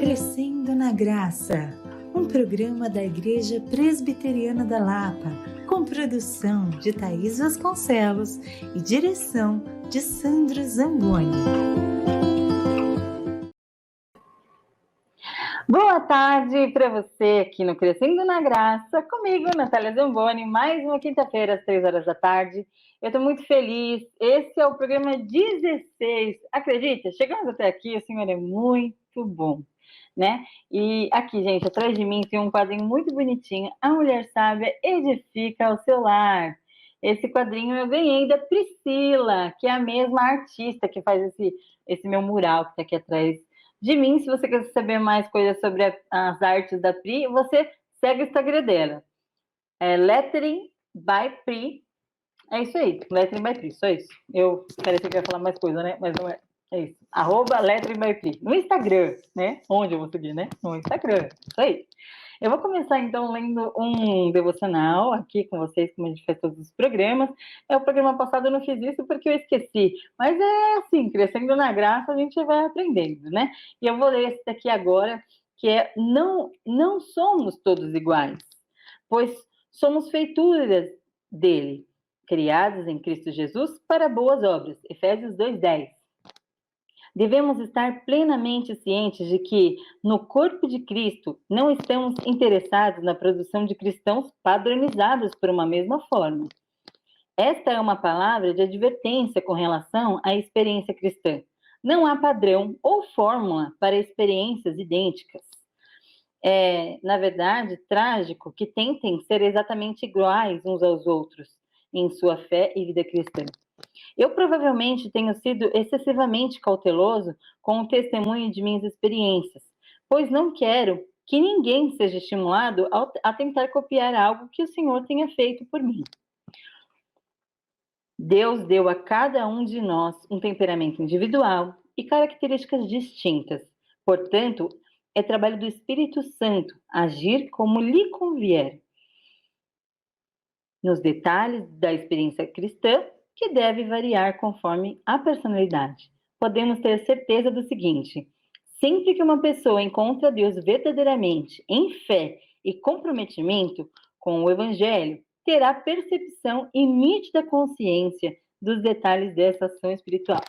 Crescendo na Graça, um programa da Igreja Presbiteriana da Lapa, com produção de Thaís Vasconcelos e direção de Sandro Zamboni. Boa tarde para você aqui no Crescendo na Graça, comigo, Natália Zamboni, mais uma quinta-feira às 3 horas da tarde. Eu estou muito feliz, esse é o programa 16, acredita? Chegamos até aqui, o senhor é muito bom, né? E aqui, gente, atrás de mim tem um quadrinho muito bonitinho, A Mulher Sábia Edifica o Seu Lar. Esse quadrinho eu ganhei da Priscila, que é a mesma artista que faz esse meu mural que está aqui atrás de mim. Se você quer saber mais coisas sobre as artes da Pri, você segue o Instagram dela. É Lettering by Pri. É isso aí, Lettering by Pri, só isso. Eu parecia que ia falar mais coisa, né? Mas não é. É isso. @Lettering by Pri. No Instagram, né? Onde eu vou seguir, né? No Instagram. Isso aí. Eu vou começar, então, lendo um devocional aqui com vocês, como a gente faz todos os programas. O programa passado eu não fiz isso porque eu esqueci. Mas é assim, crescendo na graça, a gente vai aprendendo, né? E eu vou ler esse daqui agora, que é não somos todos iguais, pois somos feituras dele, criados em Cristo Jesus para boas obras. Efésios 2:10. Devemos estar plenamente cientes de que, no corpo de Cristo, não estamos interessados na produção de cristãos padronizados por uma mesma forma. Esta é uma palavra de advertência com relação à experiência cristã. Não há padrão ou fórmula para experiências idênticas. É, na verdade, trágico que tentem ser exatamente iguais uns aos outros em sua fé e vida cristã. Eu provavelmente tenho sido excessivamente cauteloso com o testemunho de minhas experiências, pois não quero que ninguém seja estimulado a tentar copiar algo que o Senhor tenha feito por mim. Deus deu a cada um de nós um temperamento individual e características distintas. Portanto, é trabalho do Espírito Santo agir como lhe convier nos detalhes da experiência cristã, que deve variar conforme a personalidade. Podemos ter certeza do seguinte: sempre que uma pessoa encontra Deus verdadeiramente em fé e comprometimento com o Evangelho, terá percepção e nítida consciência dos detalhes dessa ação espiritual.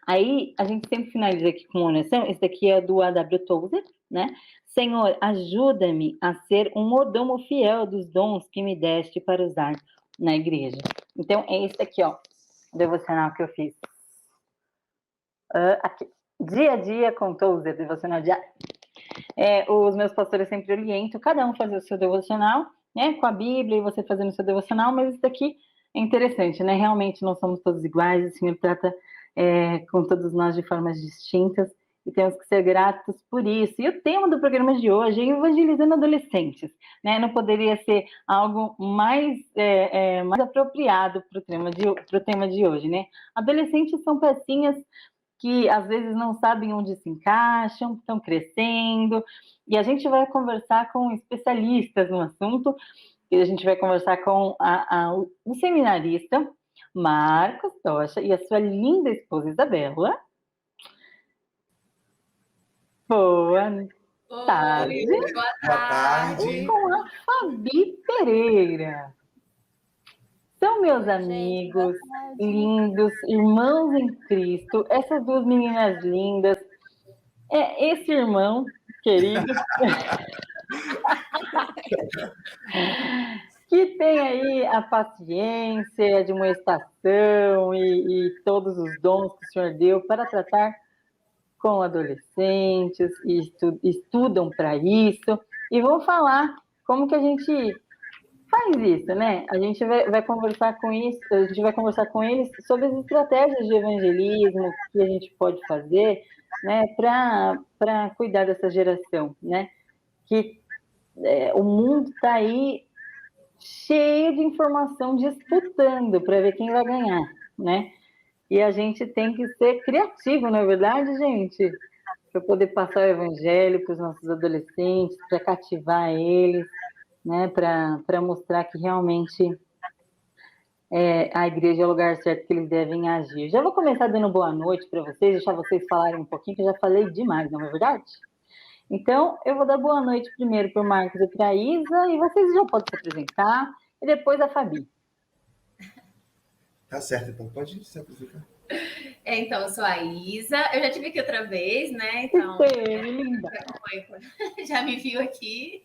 Aí, a gente sempre finaliza aqui com uma oração. Esse daqui é do A.W. Tozer, né? Senhor, ajuda-me a ser um mordomo fiel dos dons que me deste para usar na igreja. Então, é esse aqui, ó, o devocional que eu fiz. Aqui. Dia a dia com Tozer, devocional diário. Os meus pastores sempre orientam cada um fazer o seu devocional, né? Com a Bíblia e você fazendo o seu devocional, mas isso daqui é interessante, né? Realmente não somos todos iguais, o Senhor trata com todos nós de formas distintas e temos que ser gratos por isso. E o tema do programa de hoje é evangelizando adolescentes, né? Não poderia ser algo mais apropriado para o tema de hoje, né? Adolescentes são pecinhas que às vezes não sabem onde se encaixam, estão crescendo, e a gente vai conversar com especialistas no assunto, e a gente vai conversar com um seminarista, Marcos Tocha, e a sua linda esposa Isabela. Boa tarde. Boa tarde. E com a Fabi Pereira. São meus amigos, lindos, irmãos em Cristo, essas duas meninas lindas, esse irmão querido, que tem aí a paciência, a admoestação e todos os dons que o Senhor deu para tratar com adolescentes, e estudam para isso, e vão falar como que a gente faz isso, né? A gente vai conversar com isso, a gente vai conversar com eles sobre as estratégias de evangelismo que a gente pode fazer, né, para cuidar dessa geração, né? Que o mundo está aí cheio de informação disputando para ver quem vai ganhar, né? E a gente tem que ser criativo, não é verdade, gente? Para poder passar o evangelho para os nossos adolescentes, para cativar eles, né? Para mostrar que realmente a igreja é o lugar certo que eles devem agir. Já vou começar dando boa noite para vocês, deixar vocês falarem um pouquinho, que eu já falei demais, não é verdade? Então, eu vou dar boa noite primeiro para o Marcos e para a Isa, e vocês já podem se apresentar, e depois a Fabi. Tá certo, então pode se apresentar. Então, eu sou a Isa, eu já estive aqui outra vez, né? Então, linda. Já me viu aqui.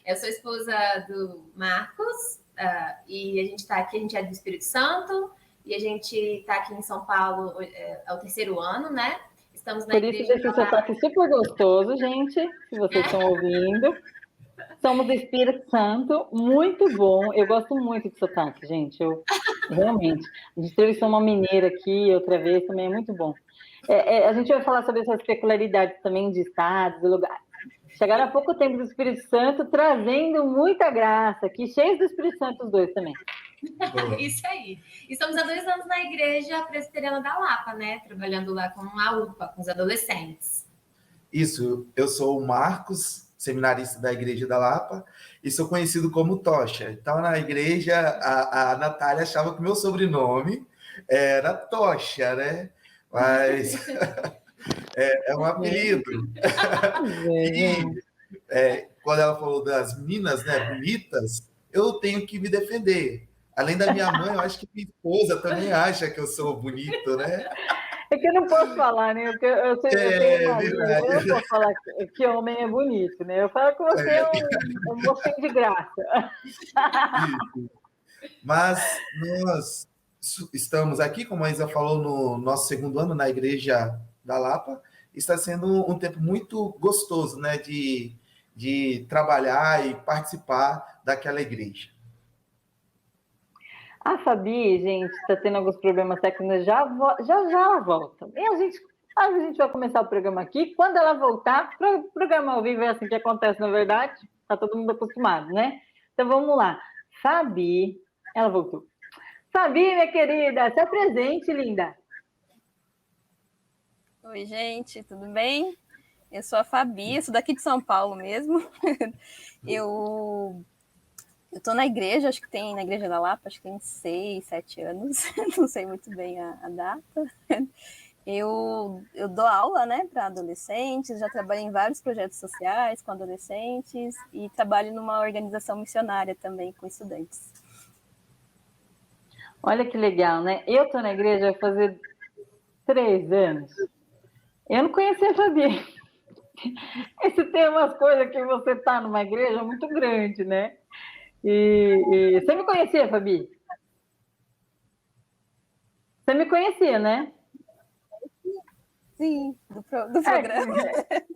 Eu sou esposa do Marcos, e a gente está aqui, a gente é do Espírito Santo, e a gente está aqui em São Paulo, é o 3º ano, né? Estamos na Por isso igreja. esse sotaque super gostoso, gente, se vocês estão ouvindo. Somos do Espírito Santo, muito bom. Eu gosto muito de sotaque, gente. Realmente. A gente entrevistou uma mineira aqui outra vez, também é muito bom. A gente vai falar sobre essas peculiaridades também de estados, de lugares. Chegaram há pouco tempo do Espírito Santo, trazendo muita graça aqui, cheios do Espírito Santo os dois também. Isso aí. Estamos há 2 anos na Igreja Presbiteriana da Lapa, né? Trabalhando lá com a UPA, com os adolescentes. Isso, eu sou o Marcos, seminarista da Igreja da Lapa, e sou conhecido como Tocha. Então, na igreja, a Natália achava que meu sobrenome era Tocha, né? Mas é um apelido. E quando ela falou das meninas, né, bonitas, eu tenho que me defender. Além da minha mãe, eu acho que minha esposa também acha que eu sou bonito, né? É que eu não posso falar, né? Eu não posso falar que homem é bonito, né? Eu falo que você é um mocinho de graça. Mas nós estamos aqui, como a Isa falou, no nosso 2º ano na Igreja da Lapa. Está sendo um tempo muito gostoso, né? De trabalhar e participar daquela igreja. A Fabi, gente, está tendo alguns problemas técnicos, já ela volta. E a gente vai começar o programa aqui. Quando ela voltar, o programa ao vivo é assim que acontece, na verdade. Está todo mundo acostumado, né? Então vamos lá. Fabi, ela voltou. Fabi, minha querida, se apresente, linda. Oi, gente, tudo bem? Eu sou a Fabi, sou daqui de São Paulo mesmo. Eu estou na igreja, acho que tem na Igreja da Lapa, acho que tem 6, 7 anos, não sei muito bem a data. Eu dou aula, né, para adolescentes, já trabalhei em vários projetos sociais com adolescentes e trabalho numa organização missionária também com estudantes. Olha que legal, né? Eu estou na igreja vai fazer 3 anos. Eu não conhecia a Fabi. Esse tem umas coisas que você está numa igreja muito grande, né? E você me conhecia, Fabi? Você me conhecia, né? Sim, do programa.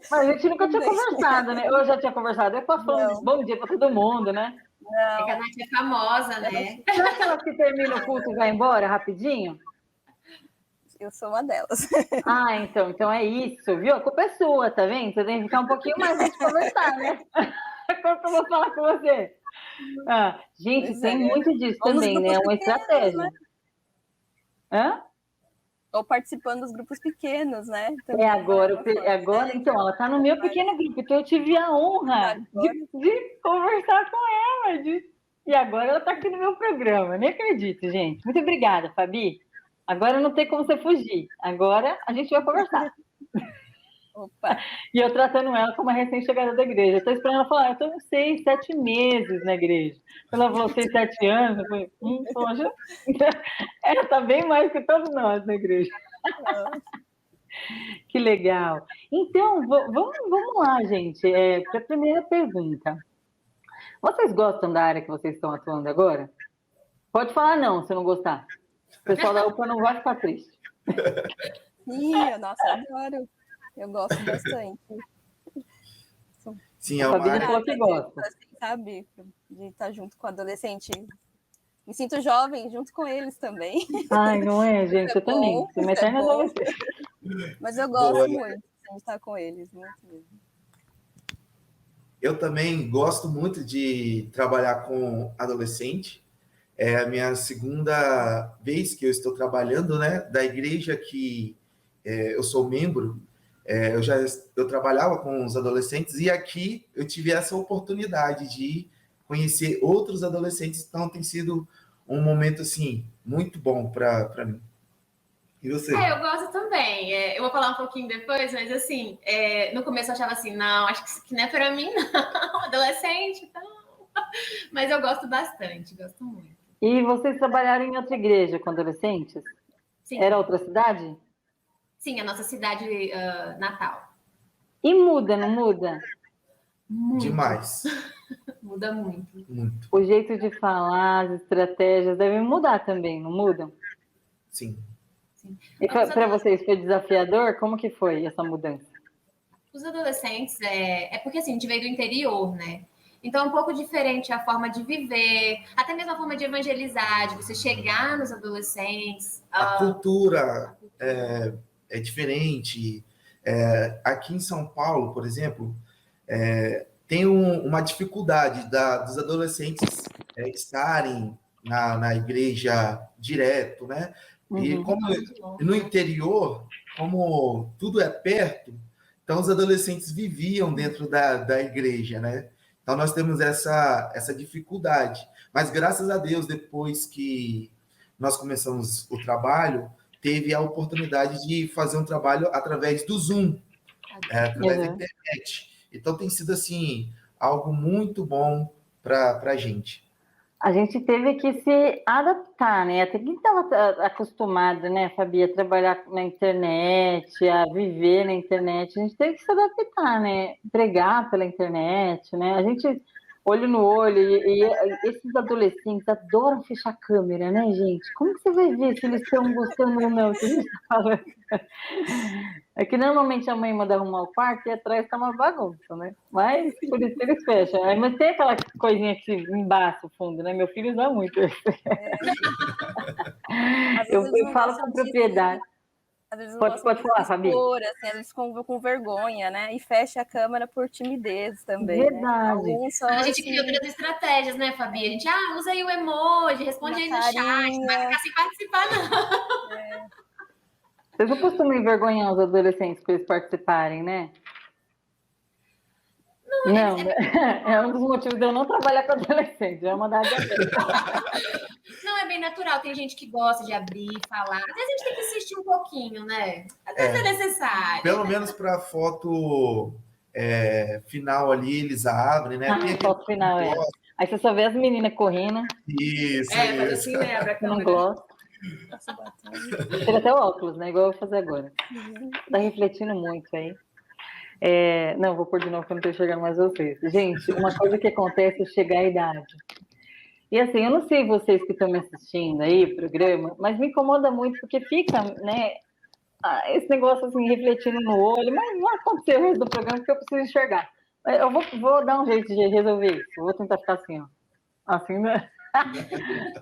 Mas a gente nunca tinha conversado, né? Eu já tinha conversado. Eu posso falar um bom dia para todo mundo, né? Não. É que a Nath é famosa, né? Sabe aquelas que terminam o culto e vai embora rapidinho? Eu sou uma delas. Então é isso, viu? A culpa é sua, tá vendo? Você tem que ficar um pouquinho mais antes de conversar, né? Como que eu vou falar com você? Gente, pois tem muito disso também, né? É uma estratégia. Né? Hã? Ou participando dos grupos pequenos, né? Também agora, então, ela está no meu pequeno grupo, então eu tive a honra de conversar com ela. E agora ela está aqui no meu programa, nem acredito, gente. Muito obrigada, Fabi. Agora não tem como você fugir. Agora a gente vai conversar. Opa. E eu tratando ela como uma recém-chegada da igreja. Estou esperando ela falar, eu estou 6, 7 meses na igreja. Quando ela falou 6, 7 anos, eu falei, poxa, ela está bem mais que todos nós na igreja. Que legal. Então, vamos lá, gente. Para a primeira pergunta. Vocês gostam da área que vocês estão atuando agora? Pode falar não, se não gostar. O pessoal da UPA não vai ficar triste. Sim, nossa, eu adoro. Eu gosto bastante. Sim, é uma área que gosta. Sabe, de estar junto com o adolescente. Me sinto jovem junto com eles também. Ai, não é, gente? Eu também. Sou uma eterna adolescente. Mas eu gosto muito de estar com eles, muito mesmo. Eu também gosto muito de trabalhar com adolescente. É a minha 2ª vez que eu estou trabalhando, né? Da igreja que eu sou membro. Eu trabalhava com os adolescentes e aqui eu tive essa oportunidade de conhecer outros adolescentes. Então tem sido um momento assim muito bom para mim. E você? Eu gosto também. Eu vou falar um pouquinho depois, mas assim, no começo eu achava assim, não, acho que isso aqui não é para mim, não. Adolescente, então. Mas eu gosto bastante, gosto muito. E vocês trabalharam em outra igreja com adolescentes? Sim. Era outra cidade? Sim, a nossa cidade natal. E muda, não muda? Muito. Demais. Muda muito. Muito. O jeito de falar, as estratégias devem mudar também, não mudam? Sim. E para vocês foi desafiador? Como que foi essa mudança? Os adolescentes, porque assim, a gente veio do interior, né? Então é um pouco diferente a forma de viver, até mesmo a forma de evangelizar, de você chegar nos adolescentes. A cultura é diferente. Aqui em São Paulo, por exemplo, tem uma dificuldade dos adolescentes estarem na igreja direto, né? E como no interior, como tudo é perto, então os adolescentes viviam dentro da igreja, né? Então nós temos essa dificuldade. Mas graças a Deus, depois que nós começamos o trabalho, teve a oportunidade de fazer um trabalho através do Zoom, através da internet. Então tem sido assim algo muito bom para a gente. A gente teve que se adaptar, né? Até quem estava acostumado, né, Fabi, a trabalhar na internet, a viver na internet, a gente teve que se adaptar, né? Pregar pela internet, né? A gente, olho no olho, e esses adolescentes adoram fechar a câmera, né, gente? Como que você vai ver se eles estão gostando ou não? Que a gente está falando. É que normalmente a mãe manda arrumar o quarto e atrás está uma bagunça, né? Mas por isso eles fecham. Mas tem aquela coisinha que embaça o fundo, né? Meu filho usa muito. Eu falo com propriedade. Às vezes pode falar, Fabi. Assim, eles ficam com vergonha, né? E fecha a câmera por timidez também. Verdade. Né? A gente cria outras estratégias, né, Fabi? A gente, usa aí o emoji, responde aí no chat, não vai ficar sem participar, não. Vocês não costumam envergonhar os adolescentes para eles participarem, né? Não, é um dos motivos de eu não trabalhar com adolescente, é uma das Não, é bem natural, tem gente que gosta de abrir, falar. Às vezes a gente tem que insistir um pouquinho, né? Às vezes é necessário. Pelo menos para a foto final ali, eles abrem, né? Foto final, Aí você só vê as meninas correndo. Isso. Mas assim, né? Abre a câmera. Não gosto. Tira até o óculos, né? Igual eu vou fazer agora. Tá refletindo muito aí. Não, vou pôr de novo que eu não estou enxergando mais vocês. Gente, uma coisa que acontece é chegar à idade. E assim, eu não sei vocês que estão me assistindo aí, o programa, mas me incomoda muito porque fica, né, esse negócio assim, refletindo no olho, mas não vai acontecer o resto do programa porque eu preciso enxergar. Eu vou dar um jeito de resolver isso. Eu vou tentar ficar assim, ó. Assim, né?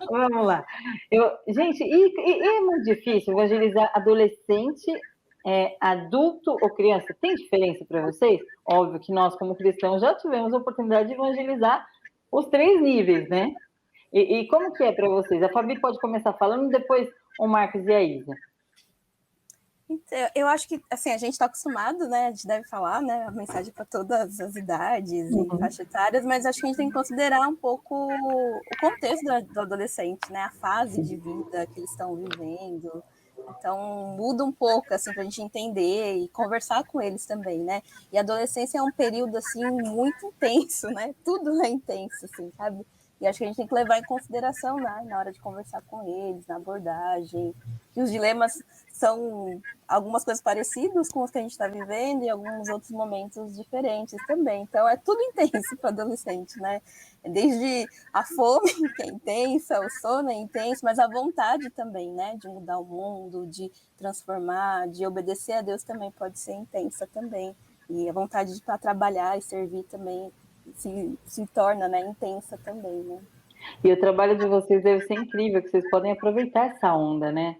Vamos lá. Gente, é muito difícil evangelizar adolescente, adulto ou criança. Tem diferença para vocês? Óbvio que nós, como cristãos, já tivemos a oportunidade de evangelizar os 3 níveis, né? E como que é para vocês? A Fabi pode começar falando, depois o Marcos e a Isa. Então, eu acho que assim, a gente está acostumado, né? A gente deve falar, né? A mensagem para todas as idades e faixas etárias, mas acho que a gente tem que considerar um pouco o contexto do adolescente, né? A fase de vida que eles estão vivendo. Então, muda um pouco, assim, para a gente entender e conversar com eles também, né? E a adolescência é um período, assim, muito intenso, né? Tudo é intenso, assim, sabe? E acho que a gente tem que levar em consideração, né? Na hora de conversar com eles, na abordagem. E os dilemas são algumas coisas parecidas com os que a gente está vivendo e alguns outros momentos diferentes também. Então, é tudo intenso para o adolescente, né? Desde a fome, que é intensa, o sono é intenso, mas a vontade também, né? De mudar o mundo, de transformar, de obedecer a Deus também pode ser intensa também. E a vontade de trabalhar e servir também se torna, né, intensa também, né? E o trabalho de vocês deve ser incrível, que vocês podem aproveitar essa onda, né?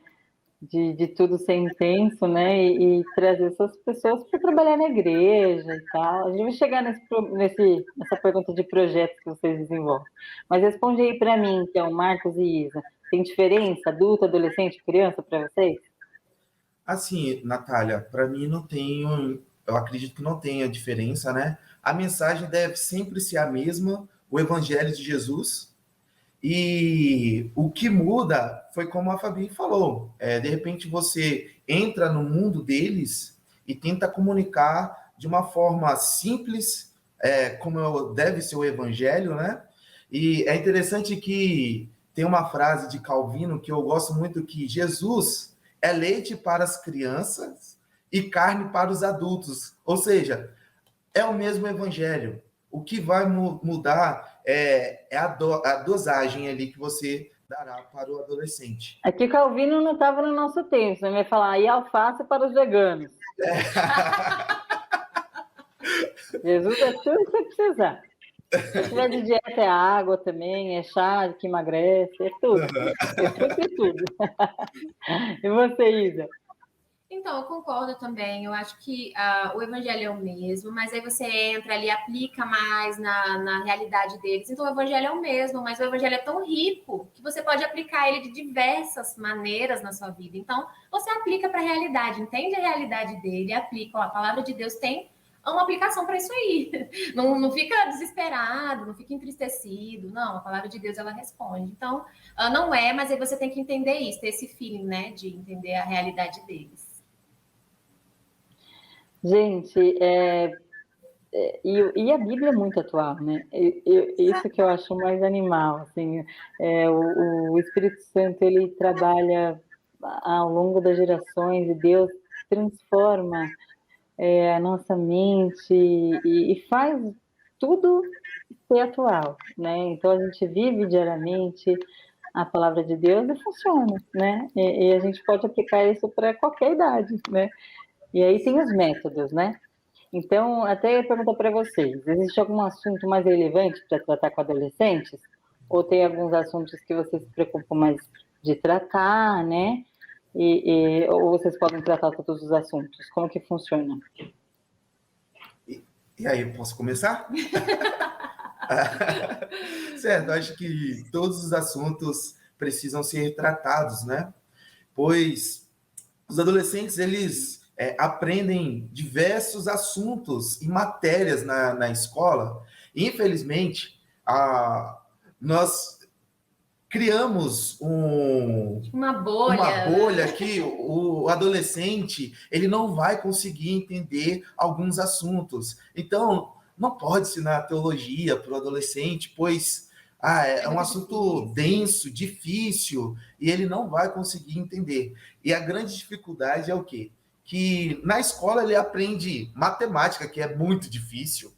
De tudo ser intenso, né? E trazer essas pessoas para trabalhar na igreja e tal. A gente vai chegar nessa pergunta de projetos que vocês desenvolvem. Mas responde aí para mim, que é o Marcos e Isa. Tem diferença, adulto, adolescente, criança, para vocês? Assim, Natália, para mim não tem, eu acredito que não tenha diferença, né? A mensagem deve sempre ser a mesma, o Evangelho de Jesus. E o que muda foi como a Fabi falou. De repente você entra no mundo deles e tenta comunicar de uma forma simples, como deve ser o evangelho, né? E é interessante que tem uma frase de Calvino que eu gosto muito, que Jesus é leite para as crianças e carne para os adultos. Ou seja, é o mesmo evangelho. O que vai mudar é a dosagem ali que você dará para o adolescente. Aqui Calvino não estava no nosso tempo, você vai falar, e alface para os veganos. Jesus é tudo que você precisar. Se tiver de dieta é água também, é chá que emagrece, é tudo. É tudo. E você, Isa? Então, eu concordo também. Eu acho que o evangelho é o mesmo, mas aí você entra ali, aplica mais na realidade deles. Então, o evangelho é o mesmo, mas o evangelho é tão rico que você pode aplicar ele de diversas maneiras na sua vida. Então, você aplica para a realidade, entende a realidade dele, aplica. Ó, a palavra de Deus tem uma aplicação para isso aí. Não fica desesperado, não fica entristecido. Não, a palavra de Deus, ela responde. Então, não é, mas aí você tem que entender isso, ter esse feeling, né, de entender a realidade deles. Gente, e a Bíblia é muito atual, né? Isso que eu acho mais animal, assim, o Espírito Santo, ele trabalha ao longo das gerações e Deus transforma a nossa mente e faz tudo ser atual, né? Então a gente vive diariamente a palavra de Deus e funciona, né? E a gente pode aplicar isso para qualquer idade, né? E aí tem os métodos, né? Então, até eu pergunto para vocês, existe algum assunto mais relevante para tratar com adolescentes? Ou tem alguns assuntos que vocês se preocupam mais de tratar, né? Ou vocês podem tratar todos os assuntos? Como que funciona? E aí, eu posso começar? Certo, acho que todos os assuntos precisam ser tratados, né? Pois os adolescentes, eles aprendem diversos assuntos e matérias na escola. Infelizmente, nós criamos uma bolha que o adolescente ele não vai conseguir entender alguns assuntos. Então, não pode ensinar teologia para o adolescente, pois é um assunto denso, difícil, e ele não vai conseguir entender. E a grande dificuldade é o quê? Que na escola ele aprende matemática, que é muito difícil,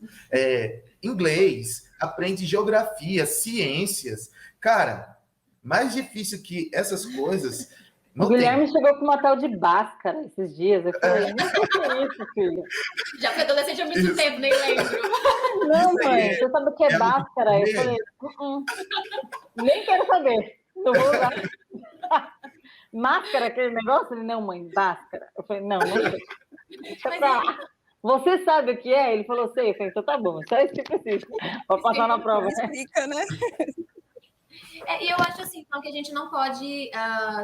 inglês, aprende geografia, ciências. Cara, mais difícil que essas coisas. O Guilherme chegou com uma tal de Bhaskara esses dias. Eu falei, não sei o que é isso, filho. Já foi adolescente há muito tempo, nem lembro. Não, mãe, você sabe o que é Bhaskara? Eu falei, nem quero saber. Não vou usar. Máscara, aquele negócio? Ele, não, mãe, Bhaskara. Eu falei, não sei. Você sabe o que é? Ele falou, sei. Eu falei, então tá bom, só isso que precisa. Vou passar na prova. Explica, né? E eu acho assim, então, que a gente não pode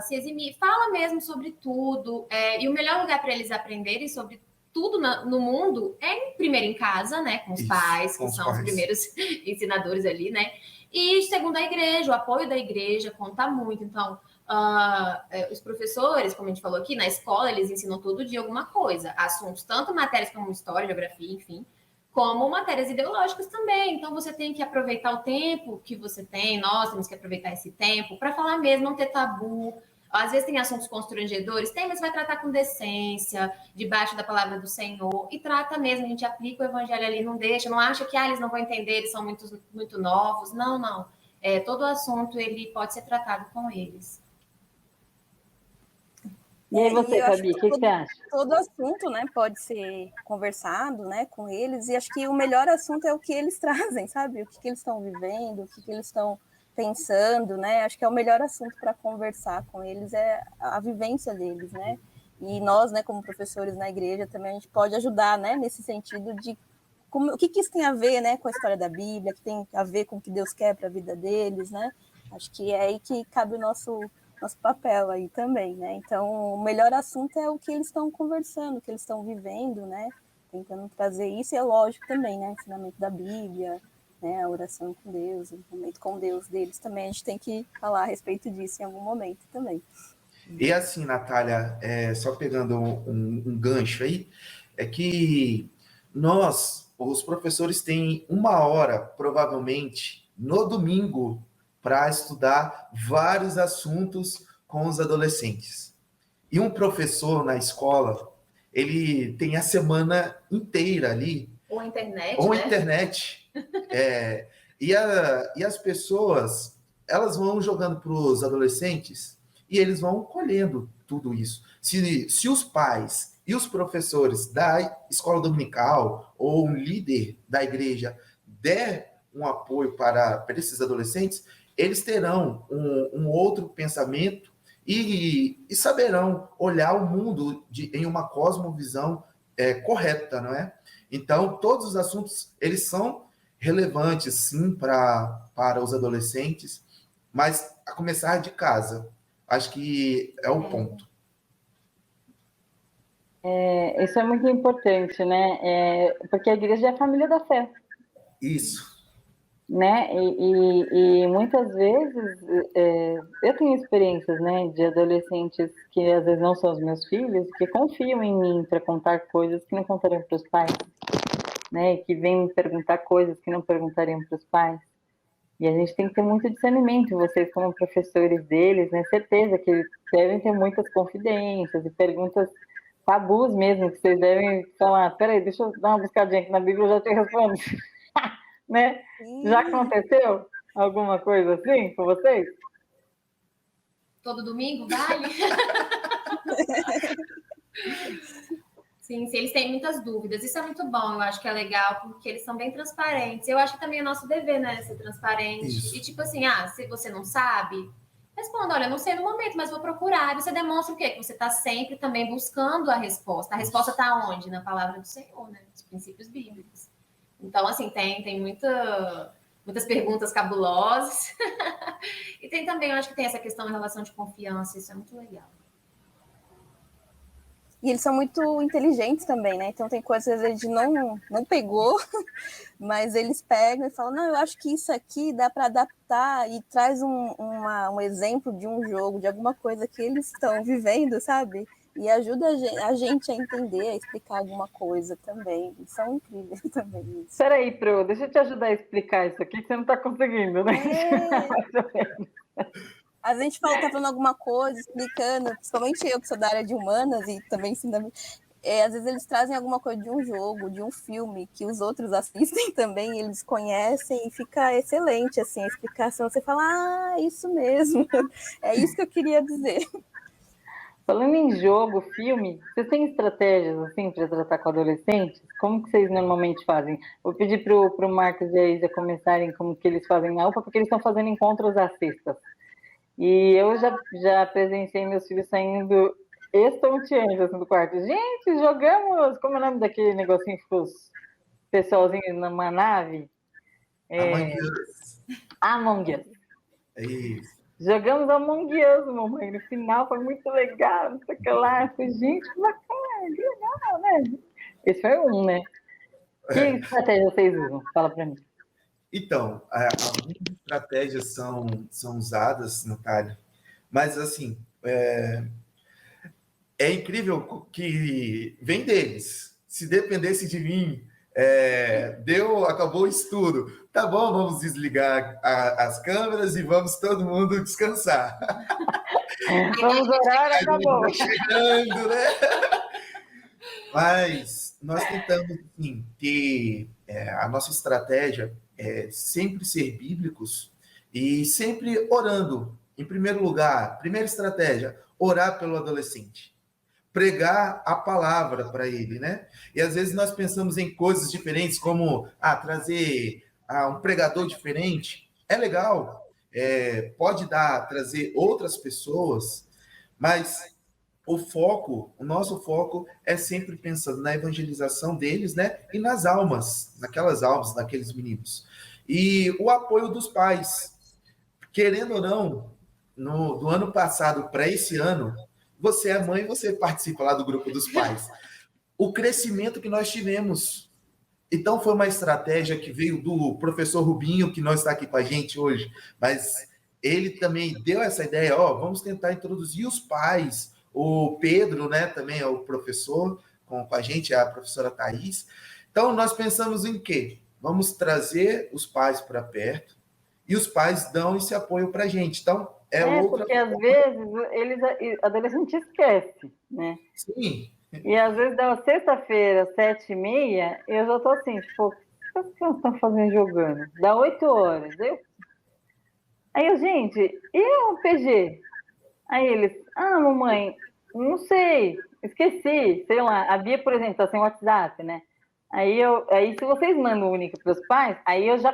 se eximir. Fala mesmo sobre tudo. E o melhor lugar para eles aprenderem sobre tudo no mundo é primeiro em casa, né? Com os pais, que são os primeiros ensinadores ali, né? E segundo a igreja, o apoio da igreja conta muito. Então, os professores, como a gente falou aqui, na escola, eles ensinam todo dia alguma coisa. Assuntos, tanto matérias como história, geografia, enfim, como matérias ideológicas também. Então, você tem que aproveitar o tempo que você tem, nós temos que aproveitar esse tempo para falar mesmo, não ter tabu. Às vezes tem assuntos constrangedores, mas vai tratar com decência, debaixo da palavra do Senhor, e trata mesmo, a gente aplica o evangelho ali, não deixa, não acha que eles não vão entender, eles são muito novos. Não. Todo assunto, ele pode ser tratado com eles. E aí você, Fabi, o que você acha? Todo assunto, né, pode ser conversado, né, com eles, e acho que o melhor assunto é o que eles trazem, sabe? O que eles estão vivendo, o que eles estão pensando, né? Acho que é o melhor assunto para conversar com eles, é a vivência deles, né? E nós, né, como professores na igreja, também a gente pode ajudar, né, nesse sentido de o que isso tem a ver, né, com a história da Bíblia, que tem a ver com o que Deus quer para a vida deles, né? Acho que é aí que cabe o nosso papel aí também, né? Então, o melhor assunto é o que eles estão conversando, o que eles estão vivendo, né? Tentando trazer isso, e é lógico também, né? Ensinamento da Bíblia, né, a oração com Deus, o momento com Deus deles também, a gente tem que falar a respeito disso em algum momento também. E assim, Natália, só pegando um gancho aí, é que nós, os professores, têm 1 hora, provavelmente, no domingo, para estudar vários assuntos com os adolescentes. E um professor na escola, ele tem a semana inteira ali. Ou a internet, Ou a né? internet. E as pessoas, elas vão jogando para os adolescentes e eles vão colhendo tudo isso. Se os pais e os professores da escola dominical ou um líder da igreja der um apoio para esses adolescentes, eles terão um outro pensamento e saberão olhar o mundo em uma cosmovisão correta, não é? Então, todos os assuntos, eles são relevantes, sim, para os adolescentes, mas a começar de casa. Acho que é o ponto. Isso é muito importante, né? Porque a igreja é a família da fé. Isso. Né? E muitas vezes eu tenho experiências, né, de adolescentes que às vezes não são os meus filhos, que confiam em mim para contar coisas que não contariam para os pais, né? E que vêm me perguntar coisas que não perguntariam para os pais. E a gente tem que ter muito discernimento, vocês como professores deles, né? Certeza que eles devem ter muitas confidências e perguntas tabus mesmo, que vocês devem falar, peraí, deixa eu dar uma buscadinha aqui na Bíblia, eu já te respondo. Né? Já aconteceu alguma coisa assim com vocês? Todo domingo, vale? Sim, eles têm muitas dúvidas. Isso é muito bom, eu acho que é legal, porque eles são bem transparentes. Eu acho que também é nosso dever, né, ser transparente. Isso. E tipo assim, se você não sabe, responda, olha, não sei no momento, mas vou procurar. E você demonstra o quê? Que você está sempre também buscando a resposta. A resposta está onde? Na palavra do Senhor, né? Nos princípios bíblicos. Então, assim, tem muitas perguntas cabulosas. E tem também, eu acho que tem essa questão em relação de confiança, isso é muito legal. E eles são muito inteligentes também, né? Então tem coisas que a gente não pegou, mas eles pegam e falam, não, eu acho que isso aqui dá para adaptar, e traz um exemplo de um jogo, de alguma coisa que eles estão vivendo, sabe? E ajuda a gente a entender, a explicar alguma coisa também. Eles são incríveis também. Espera aí, Pro, deixa eu te ajudar a explicar isso aqui, que você não está conseguindo, né? A gente tá falando alguma coisa, explicando, principalmente eu que sou da área de humanas e também ensino. Às vezes eles trazem alguma coisa de um jogo, de um filme, que os outros assistem também, eles conhecem, e fica excelente, assim, a explicação. Você fala, isso mesmo, é isso que eu queria dizer. Falando em jogo, filme, vocês têm estratégias, assim, para tratar com adolescentes? Como que vocês normalmente fazem? Vou pedir para o Marcos e a Isa começarem como que eles fazem na UPA, porque eles estão fazendo encontros às sextas. E eu já presenciei meus filhos saindo estonteantes assim, do quarto. Gente, jogamos... Como é o nome daquele negocinho que os pessoalzinhos numa nave? Among Us. É isso. Jogamos Among Us, mamãe. No final foi muito legal, não sei o que lá. Eu falei, gente, que bacana, legal, né? Esse foi um, né? Que estratégia vocês usam? Fala para mim. Então, algumas estratégias são usadas, Natália, mas, assim, é incrível que vem deles. Se dependesse de mim, acabou o estudo. Tá bom, vamos desligar as câmeras e vamos todo mundo descansar. Vamos orar, acabou. Chegando, né? Mas nós tentamos, assim, ter a nossa estratégia sempre ser bíblicos e sempre orando. Em primeiro lugar, primeira estratégia, orar pelo adolescente. Pregar a palavra para ele, né? E às vezes nós pensamos em coisas diferentes, como trazer um pregador diferente. É legal, pode trazer outras pessoas, mas o nosso foco é sempre pensando na evangelização deles, né? E nas almas, naquelas almas, naqueles meninos. E o apoio dos pais. Querendo ou não, do ano passado para esse ano, você é mãe, você participa lá do grupo dos pais. O crescimento que nós tivemos, Então, foi uma estratégia que veio do professor Rubinho, que não está aqui com a gente hoje, mas ele também deu essa ideia, vamos tentar introduzir os pais. O Pedro, né, também é o professor, com a gente, a professora Thaís. Então, nós pensamos em quê? Vamos trazer os pais para perto e os pais dão esse apoio para a gente. Então, outra porque às vezes adolescente esquece, né? Sim. E às vezes dá sexta-feira, 7h30, eu já tô assim, tipo, o que as crianças estão fazendo jogando? Dá 8 horas. Aí eu, gente, e o PG? Aí eles, mamãe, não sei, esqueci, sei lá. A Bia, por exemplo, tá sem WhatsApp, né? Aí se vocês mandam o link para os pais, aí eu já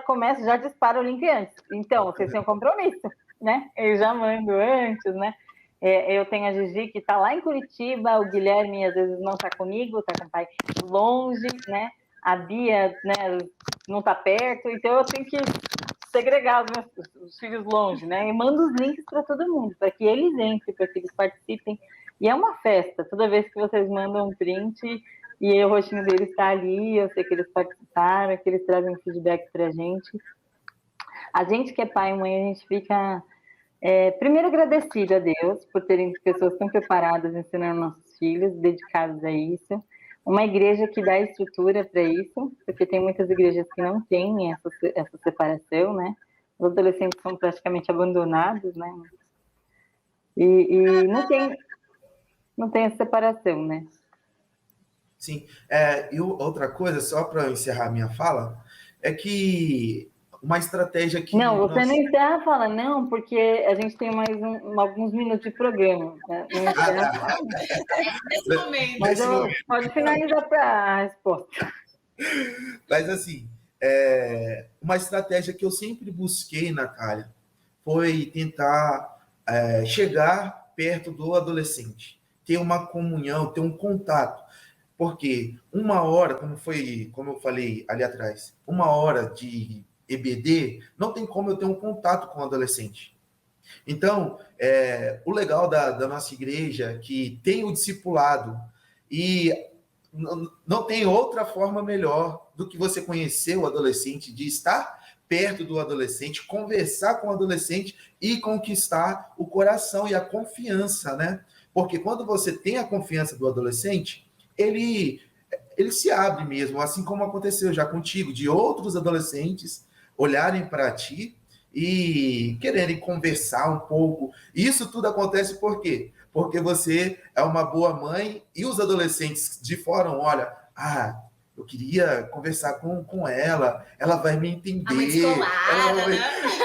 disparo o link antes. Então, vocês têm um compromisso, né? Eu já mando antes, né? Eu tenho a Gigi que está lá em Curitiba, o Guilherme às vezes não está comigo, está com o pai longe, né? A Bia, né, não está perto, então eu tenho que segregar os filhos longe, né? E mando os links para todo mundo, para que eles entrem, para que eles participem. E é uma festa, toda vez que vocês mandam um print e o rostinho deles está ali, eu sei que eles participaram, que eles trazem feedback para a gente. A gente que é pai e mãe, a gente fica... primeiro, agradecida a Deus por terem pessoas tão preparadas ensinando nossos filhos, dedicados a isso. Uma igreja que dá estrutura para isso, porque tem muitas igrejas que não têm essa separação, né? Os adolescentes são praticamente abandonados, né? E não tem essa separação, né? Sim. E outra coisa, só para encerrar minha fala, é que uma estratégia que... Não, você não encerra, fala, não, porque a gente tem mais alguns minutos de programa. Né? Não encerra, fala. Nesse momento. Mas pode finalizar para a resposta. Mas, assim, uma estratégia que eu sempre busquei, Natália, foi tentar chegar perto do adolescente, ter uma comunhão, ter um contato. Porque 1 hora, como eu falei ali atrás, 1 hora de EBD, não tem como eu ter um contato com o adolescente. Então, o legal da nossa igreja, que tem o discipulado, e não tem outra forma melhor do que você conhecer o adolescente, de estar perto do adolescente, conversar com o adolescente e conquistar o coração e a confiança, né? Porque quando você tem a confiança do adolescente, ele se abre mesmo, assim como aconteceu já contigo, de outros adolescentes olharem para ti e quererem conversar um pouco. Isso tudo acontece por quê? Porque você é uma boa mãe e os adolescentes de fora olham, eu queria conversar com ela vai me entender.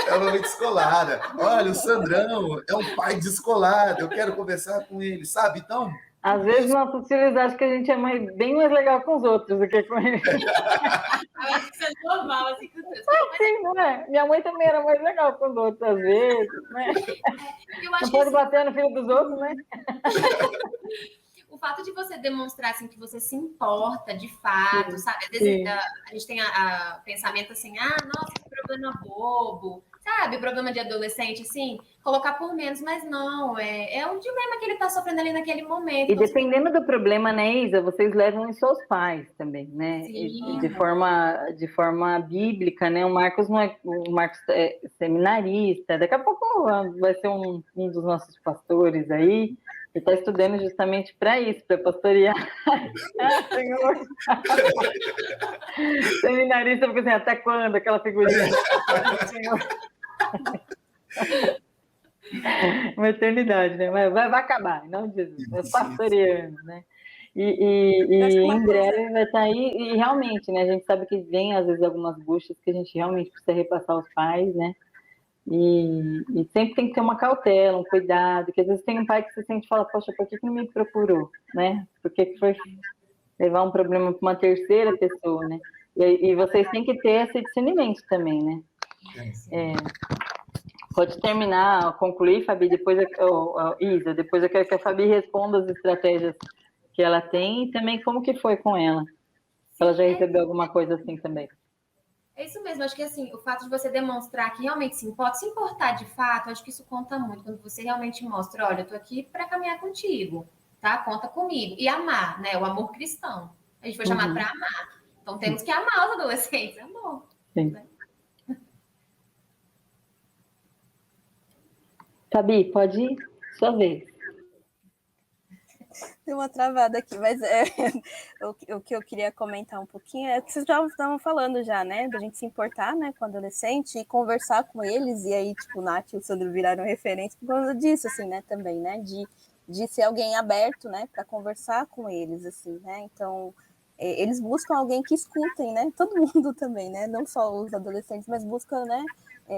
Ela é muito descolada. Olha, o Sandrão é um pai descolado, eu quero conversar com ele, sabe? Então... Às vezes nossos filhos acham que a gente é bem mais legal com os outros do que com eles. Eu acho que isso é normal, assim, com Deus. Sim, não é? Minha mãe também era mais legal com os outros, às vezes, né? Não pode bater no filho dos outros, né? O fato de você demonstrar assim, que você se importa de fato, sabe? Às vezes a gente tem a pensamento assim, nossa, que problema bobo, sabe? Problema de adolescente, assim, colocar por menos, mas não, é um dilema que ele tá sofrendo ali naquele momento. E dependendo do problema, né, Isa, vocês levam os seus pais também, né? Sim. De forma bíblica, né? O Marcos é seminarista, daqui a pouco vai ser um dos nossos pastores aí. Ele está estudando justamente para isso, para pastorear. Senhor! Seminarista, porque assim, até quando aquela figurinha? Senhor! Uma eternidade, né? Mas vai acabar, em nome de Jesus. Pastoreando, né? E em breve vai estar aí. E realmente, né? A gente sabe que vem, às vezes, algumas buchas que a gente realmente precisa repassar aos pais, né? E sempre tem que ter uma cautela, um cuidado, que às vezes tem um pai que se sente e fala, poxa, por que não me procurou, né? Por que foi levar um problema para uma terceira pessoa, né? E vocês têm que ter esse discernimento também, né? Pode terminar, concluir, Fabi, depois Isa, depois eu quero que a Fabi responda as estratégias que ela tem e também como que foi com ela. Se ela já recebeu alguma coisa assim também. É isso mesmo, acho que assim, o fato de você demonstrar que realmente se importar de fato, acho que isso conta muito, quando você realmente mostra, olha, eu tô aqui para caminhar contigo, tá? Conta comigo. E amar, né? O amor cristão. A gente foi chamado para amar. Então temos que amar os adolescentes, amor. Sim. Né? Fabi, pode ir? Sua vez. Deu uma travada aqui, mas o que eu queria comentar um pouquinho é que vocês já estavam falando já, né, da gente se importar, né, com o adolescente e conversar com eles, e aí, tipo, o Nath e o Sandro viraram referência por causa disso, assim, né, também, né, de ser alguém aberto, né, para conversar com eles, assim, né, então, eles buscam alguém que escutem, né, todo mundo também, né, não só os adolescentes, mas buscam, né,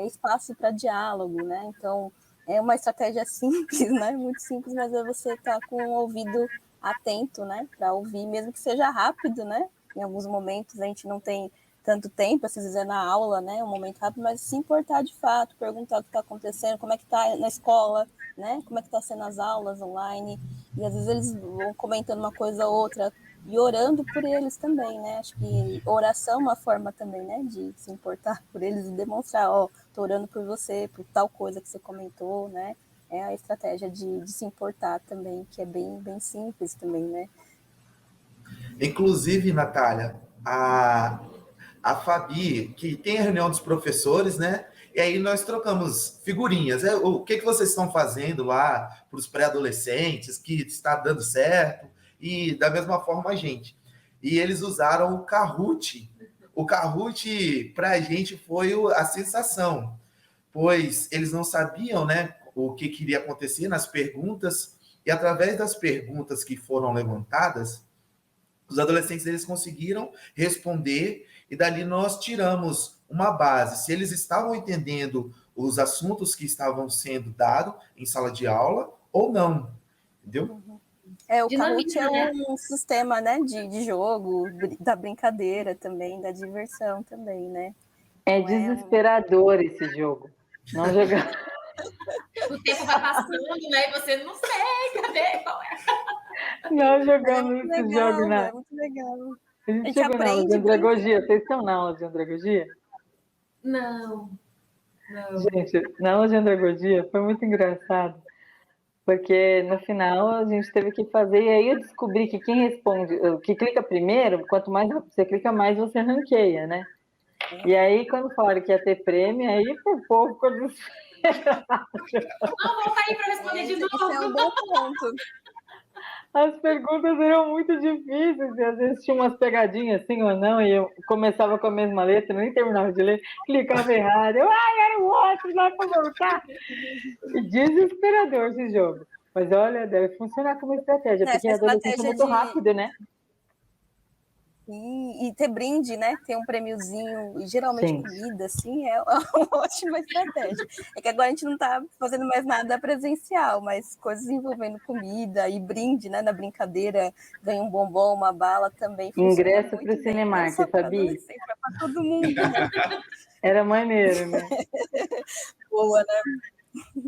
espaço para diálogo, né, então, é uma estratégia simples, né? Muito simples, mas é você estar com o ouvido atento, né? Para ouvir, mesmo que seja rápido, né? Em alguns momentos a gente não tem tanto tempo, às vezes é na aula, né? Um momento rápido, mas se importar de fato, perguntar o que está acontecendo, como é que está na escola, né? Como é que está sendo as aulas online. E às vezes eles vão comentando uma coisa ou outra e orando por eles também, né? Acho que oração é uma forma também, né? De se importar por eles e demonstrar, ó, tô orando por você, por tal coisa que você comentou, né? É a estratégia de se importar também, que é bem, bem simples também, né? Inclusive, Natália, a Fabi, que tem a reunião dos professores, né? E aí nós trocamos figurinhas. O que vocês estão fazendo lá para os pré-adolescentes, que está dando certo, e da mesma forma a gente. E eles usaram o Kahoot. O Kahoot, para a gente, foi a sensação, pois eles não sabiam, né, o que iria acontecer nas perguntas, e através das perguntas que foram levantadas, os adolescentes eles conseguiram responder e dali nós tiramos uma base. Se eles estavam entendendo os assuntos que estavam sendo dados em sala de aula ou não, entendeu? O Kahoot é um sistema, né, de jogo, da brincadeira também, da diversão também, né? É desesperador esse jogo. Não jogar. O tempo vai passando, né? E você não sei, cadê? Qual é? Nós jogamos esse jogo, né? É muito legal. A gente chegou na aula de andragogia. Vocês estão na aula de andragogia? Não. Gente, na aula de andragogia foi muito engraçado, porque no final a gente teve que fazer, e aí eu descobri que quem responde, que clica primeiro, quanto mais rápido você clica, mais você ranqueia, né? E aí, quando falaram que ia ter prêmio, aí o povo ficou desesperado. Não, volta aí para responder de novo. Isso é um bom ponto. As perguntas eram muito difíceis, e às vezes tinha umas pegadinhas assim ou não, e eu começava com a mesma letra, nem terminava de ler, clicava errado, era o outro lá para voltar. E desesperador esse jogo. Mas olha, deve funcionar como estratégia, porque adolescente é muito rápido, né? E ter brinde, né? Ter um prêmiozinho, e geralmente comida, assim, é uma ótima estratégia. É que agora a gente não está fazendo mais nada presencial, mas coisas envolvendo comida e brinde, né? Na brincadeira, ganha um bombom, uma bala também. Ingresso para o Cinemark, Fabi. Para todo mundo, né? Era maneiro, né? Boa, né?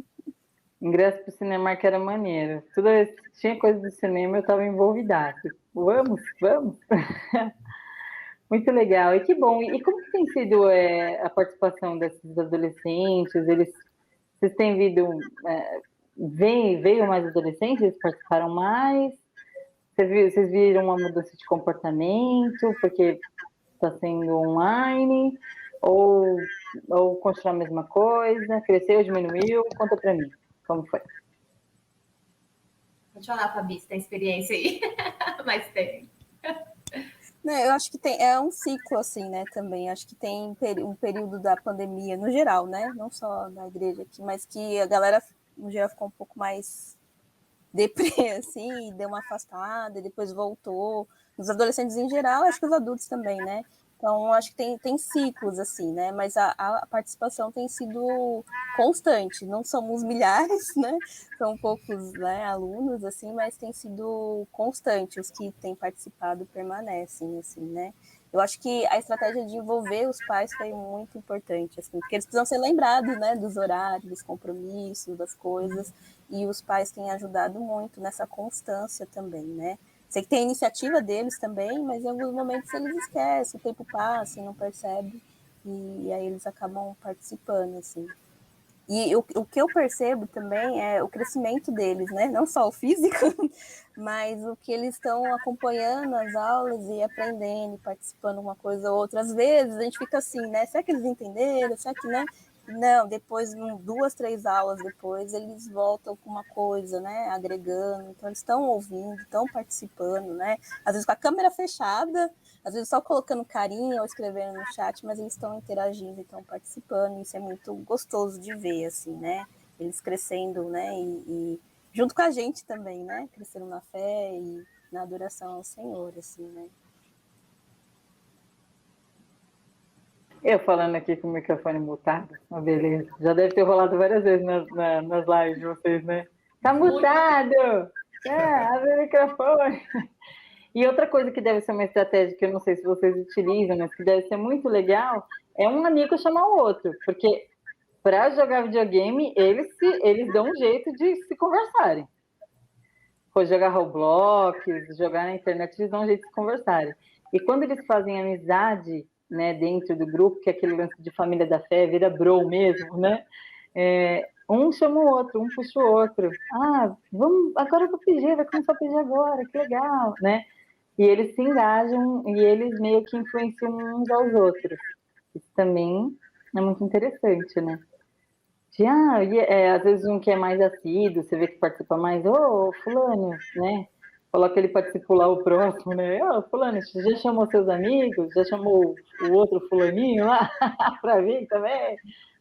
Ingresso para o Cinemark era maneiro. Toda vez que tinha coisa do cinema, eu estava envolvidaço. Vamos. Muito legal. E que bom. E como que tem sido a participação desses adolescentes? Vocês têm visto... veio mais adolescentes? Eles participaram mais? Vocês viram uma mudança de comportamento? Porque está sendo online? Ou continua a mesma coisa? Cresceu, diminuiu? Conta para mim. Como foi? Pode falar, Fabi, você tem experiência aí. Mas tem. Eu acho que é um ciclo, assim, né, também. Acho que tem um período da pandemia, no geral, né? Não só na igreja aqui, mas que a galera, no geral, ficou um pouco mais deprê, assim, e deu uma afastada, e depois voltou. Os adolescentes em geral, acho que os adultos também, né? Então, acho que tem ciclos, assim, né? Mas a participação tem sido constante. Não somos milhares, né? São poucos, né, alunos, assim, mas tem sido constante. Os que têm participado permanecem, assim, né? Eu acho que a estratégia de envolver os pais foi muito importante, assim, porque eles precisam ser lembrados, né, dos horários, dos compromissos, das coisas, e os pais têm ajudado muito nessa constância também, né? Sei que tem a iniciativa deles também, mas em alguns momentos eles esquecem, o tempo passa e não percebe, e aí eles acabam participando, assim. E o que eu percebo também é o crescimento deles, né? Não só o físico, mas o que eles estão acompanhando as aulas e aprendendo, e participando uma coisa ou outra. Às vezes a gente fica assim, né? Será que eles entenderam? Será que, né? Não, depois, 2, 3 aulas depois, eles voltam com uma coisa, né? Agregando. Então, eles estão ouvindo, estão participando, né? Às vezes com a câmera fechada, às vezes só colocando carinha ou escrevendo no chat, mas eles estão interagindo, estão participando. Isso é muito gostoso de ver, assim, né? Eles crescendo, né? E junto com a gente também, né? Crescendo na fé e na adoração ao Senhor, assim, né? Eu falando aqui com o microfone mutado, uma beleza. Já deve ter rolado várias vezes nas lives de vocês, né? Tá mutado! Abre o microfone! E outra coisa que deve ser uma estratégia que eu não sei se vocês utilizam, mas que deve ser muito legal, é um amigo chamar o outro. Porque para jogar videogame, eles dão um jeito de se conversarem. For jogar Roblox, jogar na internet, eles dão um jeito de se conversarem. E quando eles fazem amizade, né, dentro do grupo, que é aquele lance de família da fé, vira bro mesmo, né? Um chama o outro, um puxa o outro. Vamos, agora eu vou pedir, vai começar a pedir agora, que legal, né? E eles se engajam e eles meio que influenciam uns aos outros. Isso também é muito interessante, né? Às vezes um que é mais assíduo, você vê que participa mais, fulano, né? Coloca ele participar lá o próximo, né? Fulano, você já chamou seus amigos? Já chamou o outro fulaninho lá para vir também,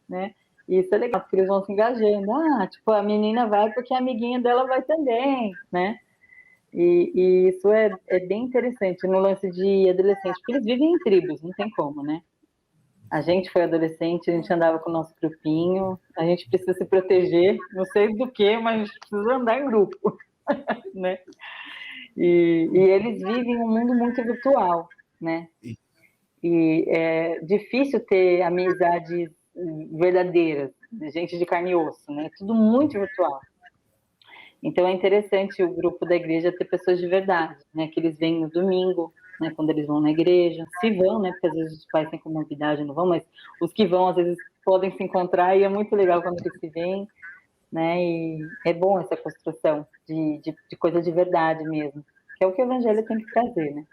né? E isso é legal, porque eles vão se engajando. Tipo, a menina vai porque a amiguinha dela vai também, né? E isso é bem interessante no lance de adolescente, porque eles vivem em tribos, não tem como, né? A gente foi adolescente, a gente andava com o nosso grupinho, a gente precisa se proteger, não sei do que, mas a gente precisa andar em grupo, né? E eles vivem um mundo muito virtual, né? E é difícil ter amizades verdadeiras, gente de carne e osso, né? Tudo muito virtual. Então é interessante o grupo da igreja ter pessoas de verdade, né? Que eles vêm no domingo, né? Quando eles vão na igreja, se vão, né? Porque às vezes os pais têm comorbidade e não vão, mas os que vão às vezes podem se encontrar e é muito legal quando eles se veem, né? E é bom essa construção de coisa de verdade mesmo, que é o que o evangelho tem que trazer, né?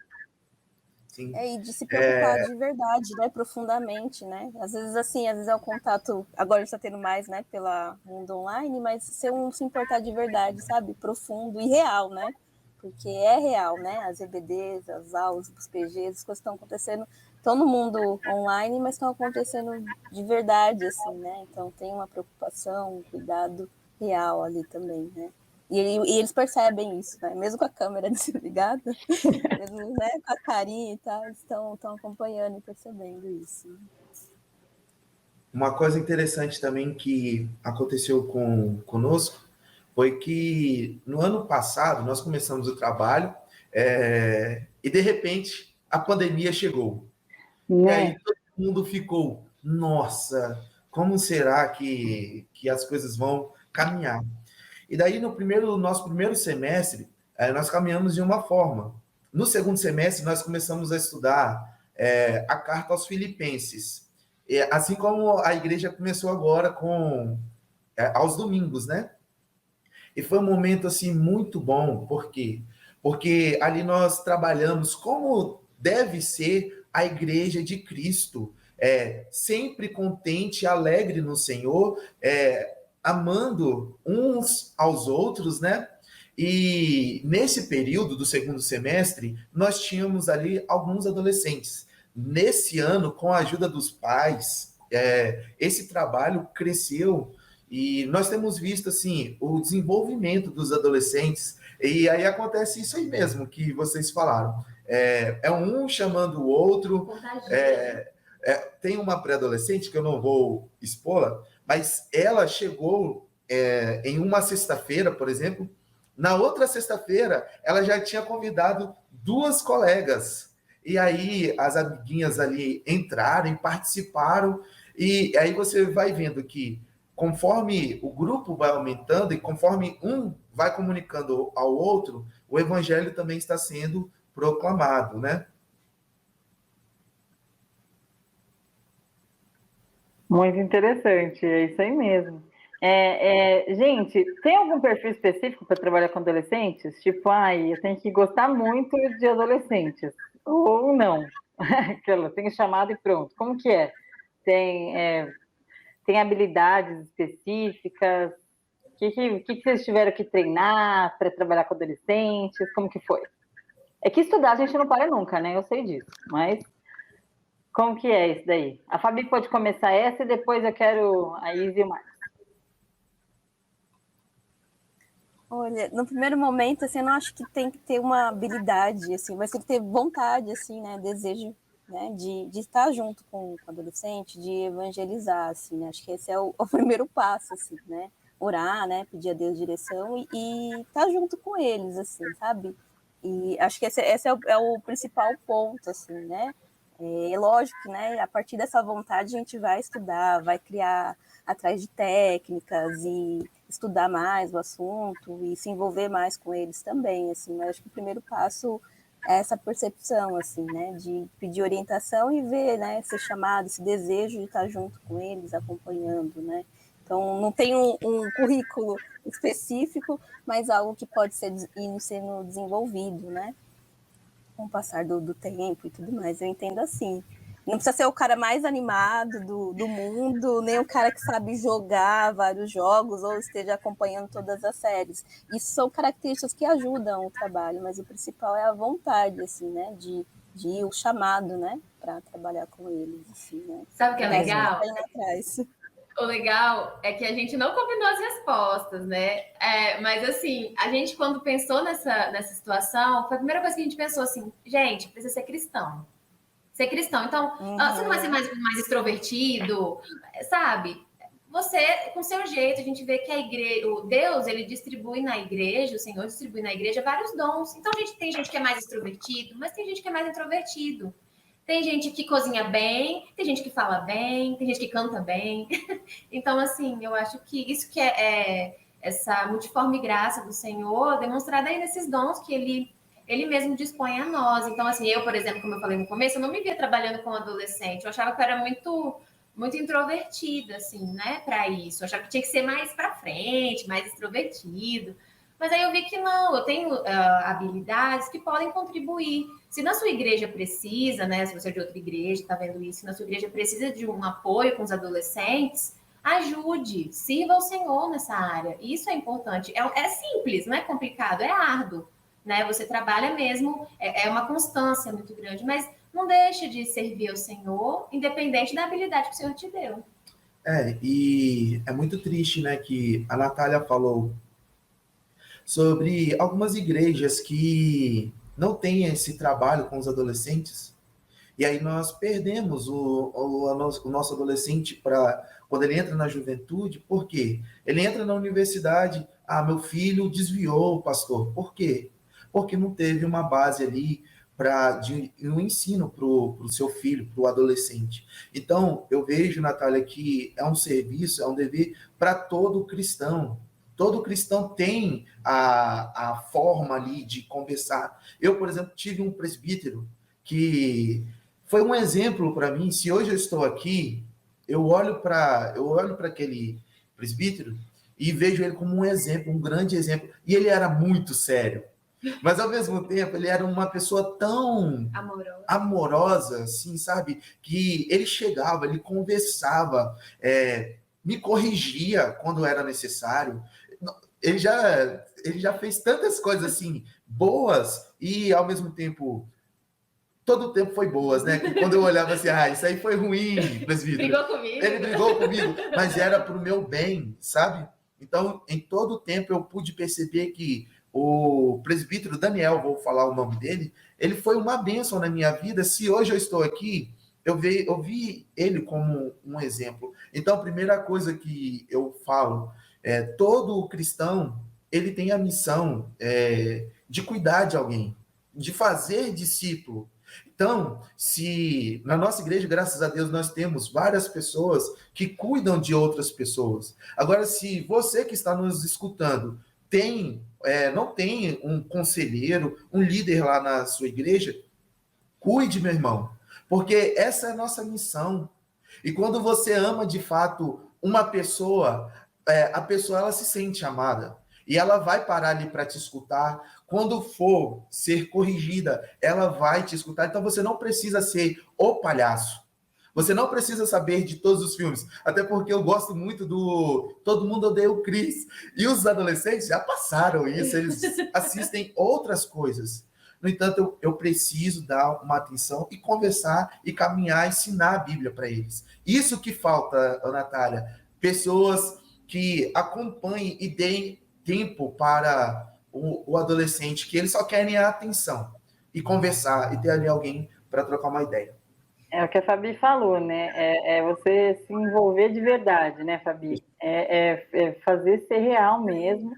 Sim. E de se preocupar de verdade, né, profundamente, né? Às vezes é o contato, agora está tendo mais, né, pela mundo online, mas se importar de verdade, sabe? Profundo e real, né? Porque é real, né? As EBDs, as aulas, os PGs, as coisas estão acontecendo, estão no mundo online, mas estão acontecendo de verdade, assim, né? Então tem uma preocupação, um cuidado real ali também, né? E eles percebem isso, né? Mesmo com a câmera desligada, mesmo, né, com a carinha e tal, eles estão acompanhando e percebendo isso. Uma coisa interessante também que aconteceu conosco foi que no ano passado nós começamos o trabalho e de repente a pandemia chegou. E aí todo mundo ficou, nossa, como será que as coisas vão caminhar? E daí no nosso primeiro semestre nós caminhamos de uma forma. No segundo semestre nós começamos a estudar a carta aos Filipenses. Assim como a igreja começou agora aos domingos, né? E foi um momento assim muito bom, por quê? Porque ali nós trabalhamos como deve ser a igreja de Cristo, sempre contente e alegre no Senhor, amando uns aos outros, né? E nesse período do segundo semestre, nós tínhamos ali alguns adolescentes. Nesse ano, com a ajuda dos pais, esse trabalho cresceu e nós temos visto assim o desenvolvimento dos adolescentes. E aí acontece isso aí mesmo que vocês falaram. É um chamando o outro. Tem uma pré-adolescente que eu não vou expô-la, mas ela chegou em uma sexta-feira, por exemplo. Na outra sexta-feira, ela já tinha convidado 2 colegas. E aí as amiguinhas ali entraram e participaram. E aí você vai vendo que conforme o grupo vai aumentando e conforme um vai comunicando ao outro, o evangelho também está sendo proclamado, né? Muito interessante, é isso aí mesmo. Gente, tem algum perfil específico para trabalhar com adolescentes? Tipo, eu tenho que gostar muito de adolescentes. Ou não? Aquela, tem chamado e pronto. Como que é? Tem, tem habilidades específicas? O que vocês tiveram que treinar para trabalhar com adolescentes? Como que foi? É que estudar a gente não para nunca, né? Eu sei disso. Mas como que é isso daí? A Fabi pode começar essa e depois eu quero a Izzy e o Marcos. Olha, no primeiro momento, assim, eu não acho que tem que ter uma habilidade, assim, mas tem que ter vontade, assim, né, desejo, né, de estar junto com o adolescente, de evangelizar, assim, né, acho que esse é o primeiro passo, assim, né, orar, né, pedir a Deus direção e estar junto com eles, assim, sabe? E acho que esse é o principal ponto, assim, né? É lógico que, né, a partir dessa vontade a gente vai estudar, vai criar atrás de técnicas e estudar mais o assunto e se envolver mais com eles também, assim, mas acho que o primeiro passo é essa percepção, assim, né, de pedir orientação e ver, né, ser chamado, esse desejo de estar junto com eles, acompanhando, né. Então, não tem um currículo específico, mas algo que pode ser ir sendo desenvolvido, né, com o passar do tempo e tudo mais. Eu entendo assim. Não precisa ser o cara mais animado do mundo, nem o cara que sabe jogar vários jogos ou esteja acompanhando todas as séries. Isso são características que ajudam o trabalho, mas o principal é a vontade, assim, né? De o chamado, né? Para trabalhar com eles, assim, né? Sabe o que é legal? Atrás. O legal é que a gente não combinou as respostas, né? Mas assim, a gente quando pensou nessa situação, foi a primeira coisa que a gente pensou assim, gente, precisa ser cristão. Ser cristão. Então, você não vai ser mais extrovertido, sabe? Você, com seu jeito, a gente vê que a igreja, o Deus, ele distribui na igreja, o Senhor distribui na igreja vários dons. Então, tem gente que é mais extrovertido, mas tem gente que é mais introvertido. Tem gente que cozinha bem, tem gente que fala bem, tem gente que canta bem. Então, assim, eu acho que isso que é essa multiforme graça do Senhor, demonstrada aí nesses dons que ele mesmo dispõe a nós. Então, assim, eu, por exemplo, como eu falei no começo, eu não me via trabalhando com adolescente. Eu achava que eu era muito introvertida, assim, né, para isso. Eu achava que tinha que ser mais para frente, mais extrovertido. Mas aí eu vi que não, eu tenho habilidades que podem contribuir. Se na sua igreja precisa, né, se você é de outra igreja, está vendo isso, se na sua igreja precisa de um apoio com os adolescentes, ajude, sirva ao Senhor nessa área. Isso é importante. É simples, não é complicado, é árduo. Né? Você trabalha mesmo, é uma constância muito grande, mas não deixe de servir ao Senhor, independente da habilidade que o Senhor te deu. E é muito triste, né, que a Natália falou sobre algumas igrejas que não têm esse trabalho com os adolescentes, e aí nós perdemos o nosso adolescente para quando ele entra na juventude. Por quê? Ele entra na universidade, meu filho desviou, pastor. Por quê? Porque não teve uma base ali de um ensino para o seu filho, para o adolescente. Então, eu vejo, Natália, que é um serviço, é um dever para todo cristão. Todo cristão tem a forma ali de conversar. Eu, por exemplo, tive um presbítero que foi um exemplo para mim. Se hoje eu estou aqui, eu olho para aquele presbítero e vejo ele como um exemplo, um grande exemplo. E ele era muito sério. Mas, ao mesmo tempo, ele era uma pessoa tão amorosa, assim, sabe? Que ele chegava, ele conversava, me corrigia quando era necessário. Ele já fez tantas coisas, assim, boas e, ao mesmo tempo, todo o tempo foi boas, né? Quando eu olhava assim, isso aí foi ruim, presbítero. Brigou comigo. Ele brigou comigo, mas era para o meu bem, sabe? Então, em todo o tempo, eu pude perceber que o presbítero Daniel, vou falar o nome dele, ele foi uma bênção na minha vida. Se hoje eu estou aqui, eu vi ele como um exemplo. Então, a primeira coisa que eu falo todo cristão, ele tem a missão de cuidar de alguém, de fazer discípulo. Então, se na nossa igreja, graças a Deus, nós temos várias pessoas que cuidam de outras pessoas. Agora, se você que está nos escutando não tem um conselheiro, um líder lá na sua igreja, cuide, meu irmão, porque essa é a nossa missão. E quando você ama de fato uma pessoa, a pessoa ela se sente amada. E ela vai parar ali para te escutar. Quando for ser corrigida, ela vai te escutar. Então você não precisa ser o palhaço. Você não precisa saber de todos os filmes. Até porque eu gosto muito do Todo Mundo Odeia o Chris. E os adolescentes já passaram isso. Eles assistem outras coisas. No entanto, eu preciso dar uma atenção e conversar e caminhar, ensinar a Bíblia para eles. Isso que falta, Natália. Pessoas que acompanhem e deem tempo para o adolescente, que eles só querem a atenção e conversar e ter ali alguém para trocar uma ideia. É o que a Fabi falou, né? É você se envolver de verdade, né, Fabi? É fazer ser real mesmo,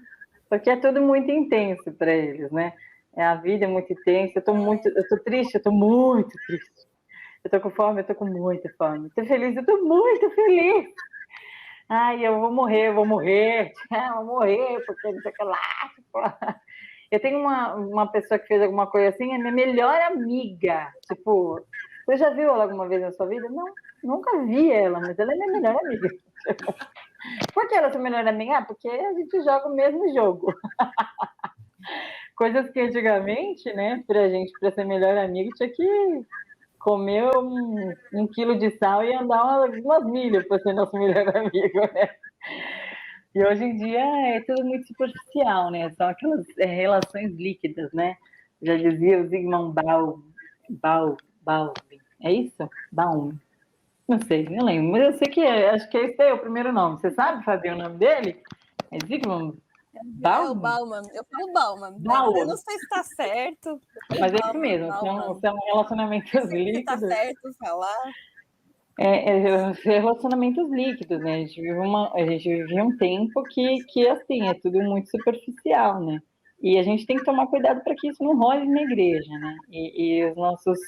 porque é tudo muito intenso para eles, né? A vida é muito intensa. Eu tô triste, eu tô muito triste. Eu tô com fome, eu tô com muita fome. Tô feliz, eu tô muito feliz. Ai, eu vou morrer, vou morrer, porque não sei o que lá. Tipo. Eu tenho uma pessoa que fez alguma coisa assim, é minha melhor amiga. Tipo, você já viu ela alguma vez na sua vida? Não, nunca vi ela, mas ela é minha melhor amiga. Por que ela é sua melhor amiga? Ah, porque a gente joga o mesmo jogo. Coisas que antigamente, né, pra ser melhor amigo, tinha que comer um quilo de sal e andar umas milhas para ser nosso melhor amigo, né? E hoje em dia é tudo muito superficial, né? São aquelas relações líquidas, né? Já dizia o Zygmunt Bauman. É isso? Bauman. Não sei, não lembro. Mas eu sei que acho que esse é o primeiro nome. Você sabe, Fabi, o nome dele? É Zygmunt Bauman? É o Bauman. Eu falo Bauman. Bauman. Eu não sei se está certo. Mas é isso mesmo. São relacionamentos líquidos. Se está certo falar. Relacionamentos líquidos, né? A gente vive um tempo que assim, é tudo muito superficial, né? E a gente tem que tomar cuidado para que isso não role na igreja, né? E os nossos.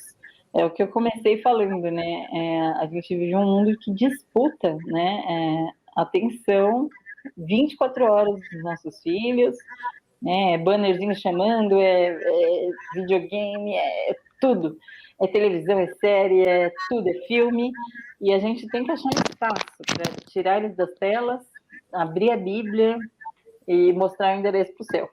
É o que eu comecei falando, né? A gente vive um mundo que disputa, né? Atenção 24 horas dos nossos filhos, né? Bannerzinho chamando, videogame, tudo. É televisão, é série, é tudo, é filme. E a gente tem que achar um espaço para tirar eles das telas, abrir a Bíblia e mostrar o endereço para o céu.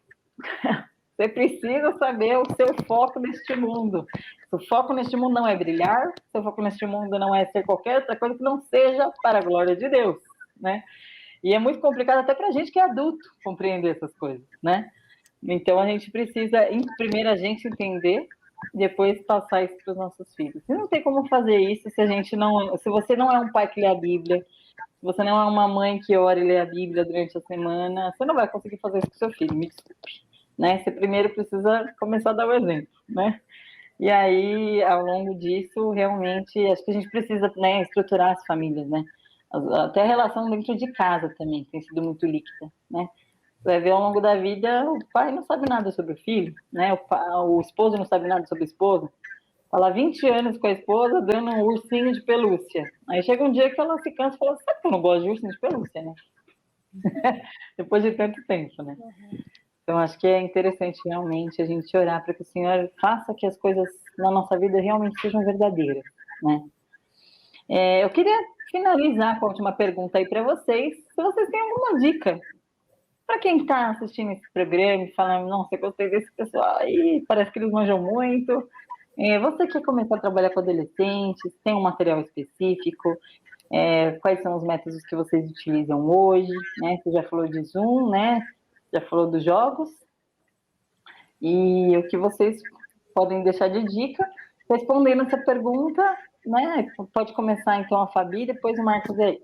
Você precisa saber o seu foco neste mundo. O foco neste mundo não é brilhar, seu foco neste mundo não é ser qualquer outra coisa que não seja para a glória de Deus, né? E é muito complicado até para a gente que é adulto compreender essas coisas, né? Então a gente precisa, primeiro, a gente entender, depois passar isso para os nossos filhos. E não tem como fazer isso se você não é um pai que lê a Bíblia, se você não é uma mãe que ora e lê a Bíblia durante a semana, você não vai conseguir fazer isso com seu filho, me desculpe. Né? Você primeiro precisa começar a dar o exemplo, né? E aí, ao longo disso, realmente, acho que a gente precisa, né, estruturar as famílias, né? Até a relação dentro de casa também tem sido muito líquida, né? Você vai ver ao longo da vida, o pai não sabe nada sobre o filho, né? O esposo não sabe nada sobre a esposa. Fala 20 anos com a esposa dando um ursinho de pelúcia. Aí chega um dia que ela se cansa e fala, sabe que eu não gosto de ursinho de pelúcia, né? Depois de tanto tempo, né? Então, acho que é interessante realmente a gente orar para que o Senhor faça que as coisas na nossa vida realmente sejam verdadeiras, né? Eu queria finalizar com a última pergunta aí para vocês, se vocês têm alguma dica para quem está assistindo esse programa e falando, nossa, eu gostei desse pessoal aí, parece que eles manjam muito. Você quer começar a trabalhar com adolescentes, tem um material específico, quais são os métodos que vocês utilizam hoje, né? Você já falou de Zoom, né? Já falou dos jogos. E o que vocês podem deixar de dica, respondendo essa pergunta, né? Pode começar então a Fabi, depois o Marcos aí.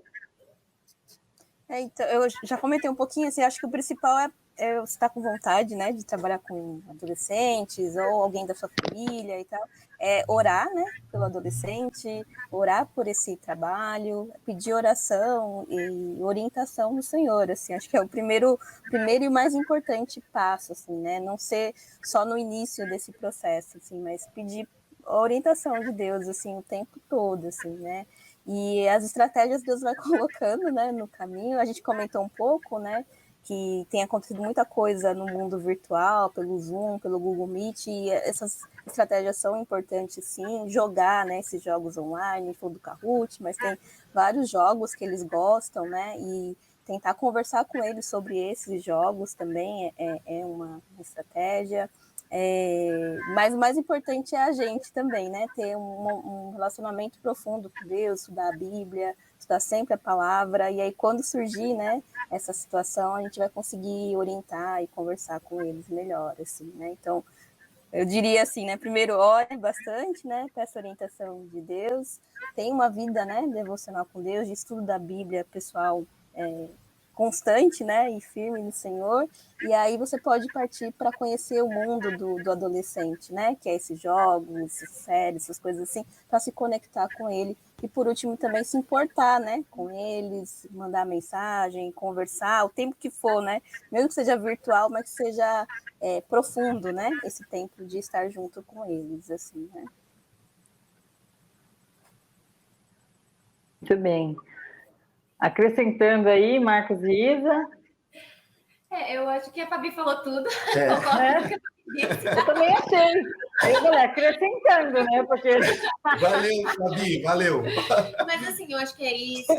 Então, eu já comentei um pouquinho, assim, acho que o principal é você estar com vontade, né, de trabalhar com adolescentes ou alguém da sua família e tal, orar, né, pelo adolescente, orar por esse trabalho, pedir oração e orientação do Senhor, assim, acho que é o primeiro e mais importante passo, assim, né, não ser só no início desse processo, assim, mas pedir a orientação de Deus, assim, o tempo todo, assim, né, e as estratégias Deus vai colocando, né, no caminho. A gente comentou um pouco, né, que tem acontecido muita coisa no mundo virtual, pelo Zoom, pelo Google Meet, e essas estratégias são importantes, sim. Jogar, né, esses jogos online, foi do Kahoot, mas tem vários jogos que eles gostam, né, e tentar conversar com eles sobre esses jogos também é uma estratégia. Mas o mais importante é a gente também, né, ter um relacionamento profundo com Deus, estudar a Bíblia, estudar sempre a palavra, e aí quando surgir, né, essa situação, a gente vai conseguir orientar e conversar com eles melhor, assim, né? Então, eu diria assim, né? Primeiro, ore bastante, né? Peça orientação de Deus, tem uma vida, né, devocional com Deus, de estudo da Bíblia pessoal constante, né, e firme no Senhor, e aí você pode partir para conhecer o mundo do adolescente, né, que é esses jogos, essas séries, essas coisas assim, para se conectar com ele, e por último também se importar, né, com eles, mandar mensagem, conversar, o tempo que for, né, mesmo que seja virtual, mas que seja profundo, né, esse tempo de estar junto com eles, assim, né. Muito bem. Acrescentando aí, Marcos e Isa. Eu acho que a Fabi falou tudo. Eu também achei. Eu falei, acrescentando, né? Porque... Valeu, Fabi, valeu. Mas assim, eu acho que é isso.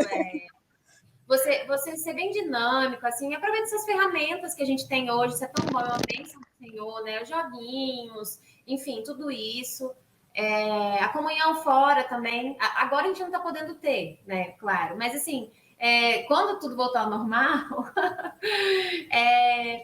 Você ser bem dinâmico, assim, aproveita essas ferramentas que a gente tem hoje, isso é tão bom, é uma bênção do Senhor, né? Os joguinhos, enfim, tudo isso. A comunhão fora também. Agora a gente não está podendo ter, né? Claro, mas assim, quando tudo voltar ao normal,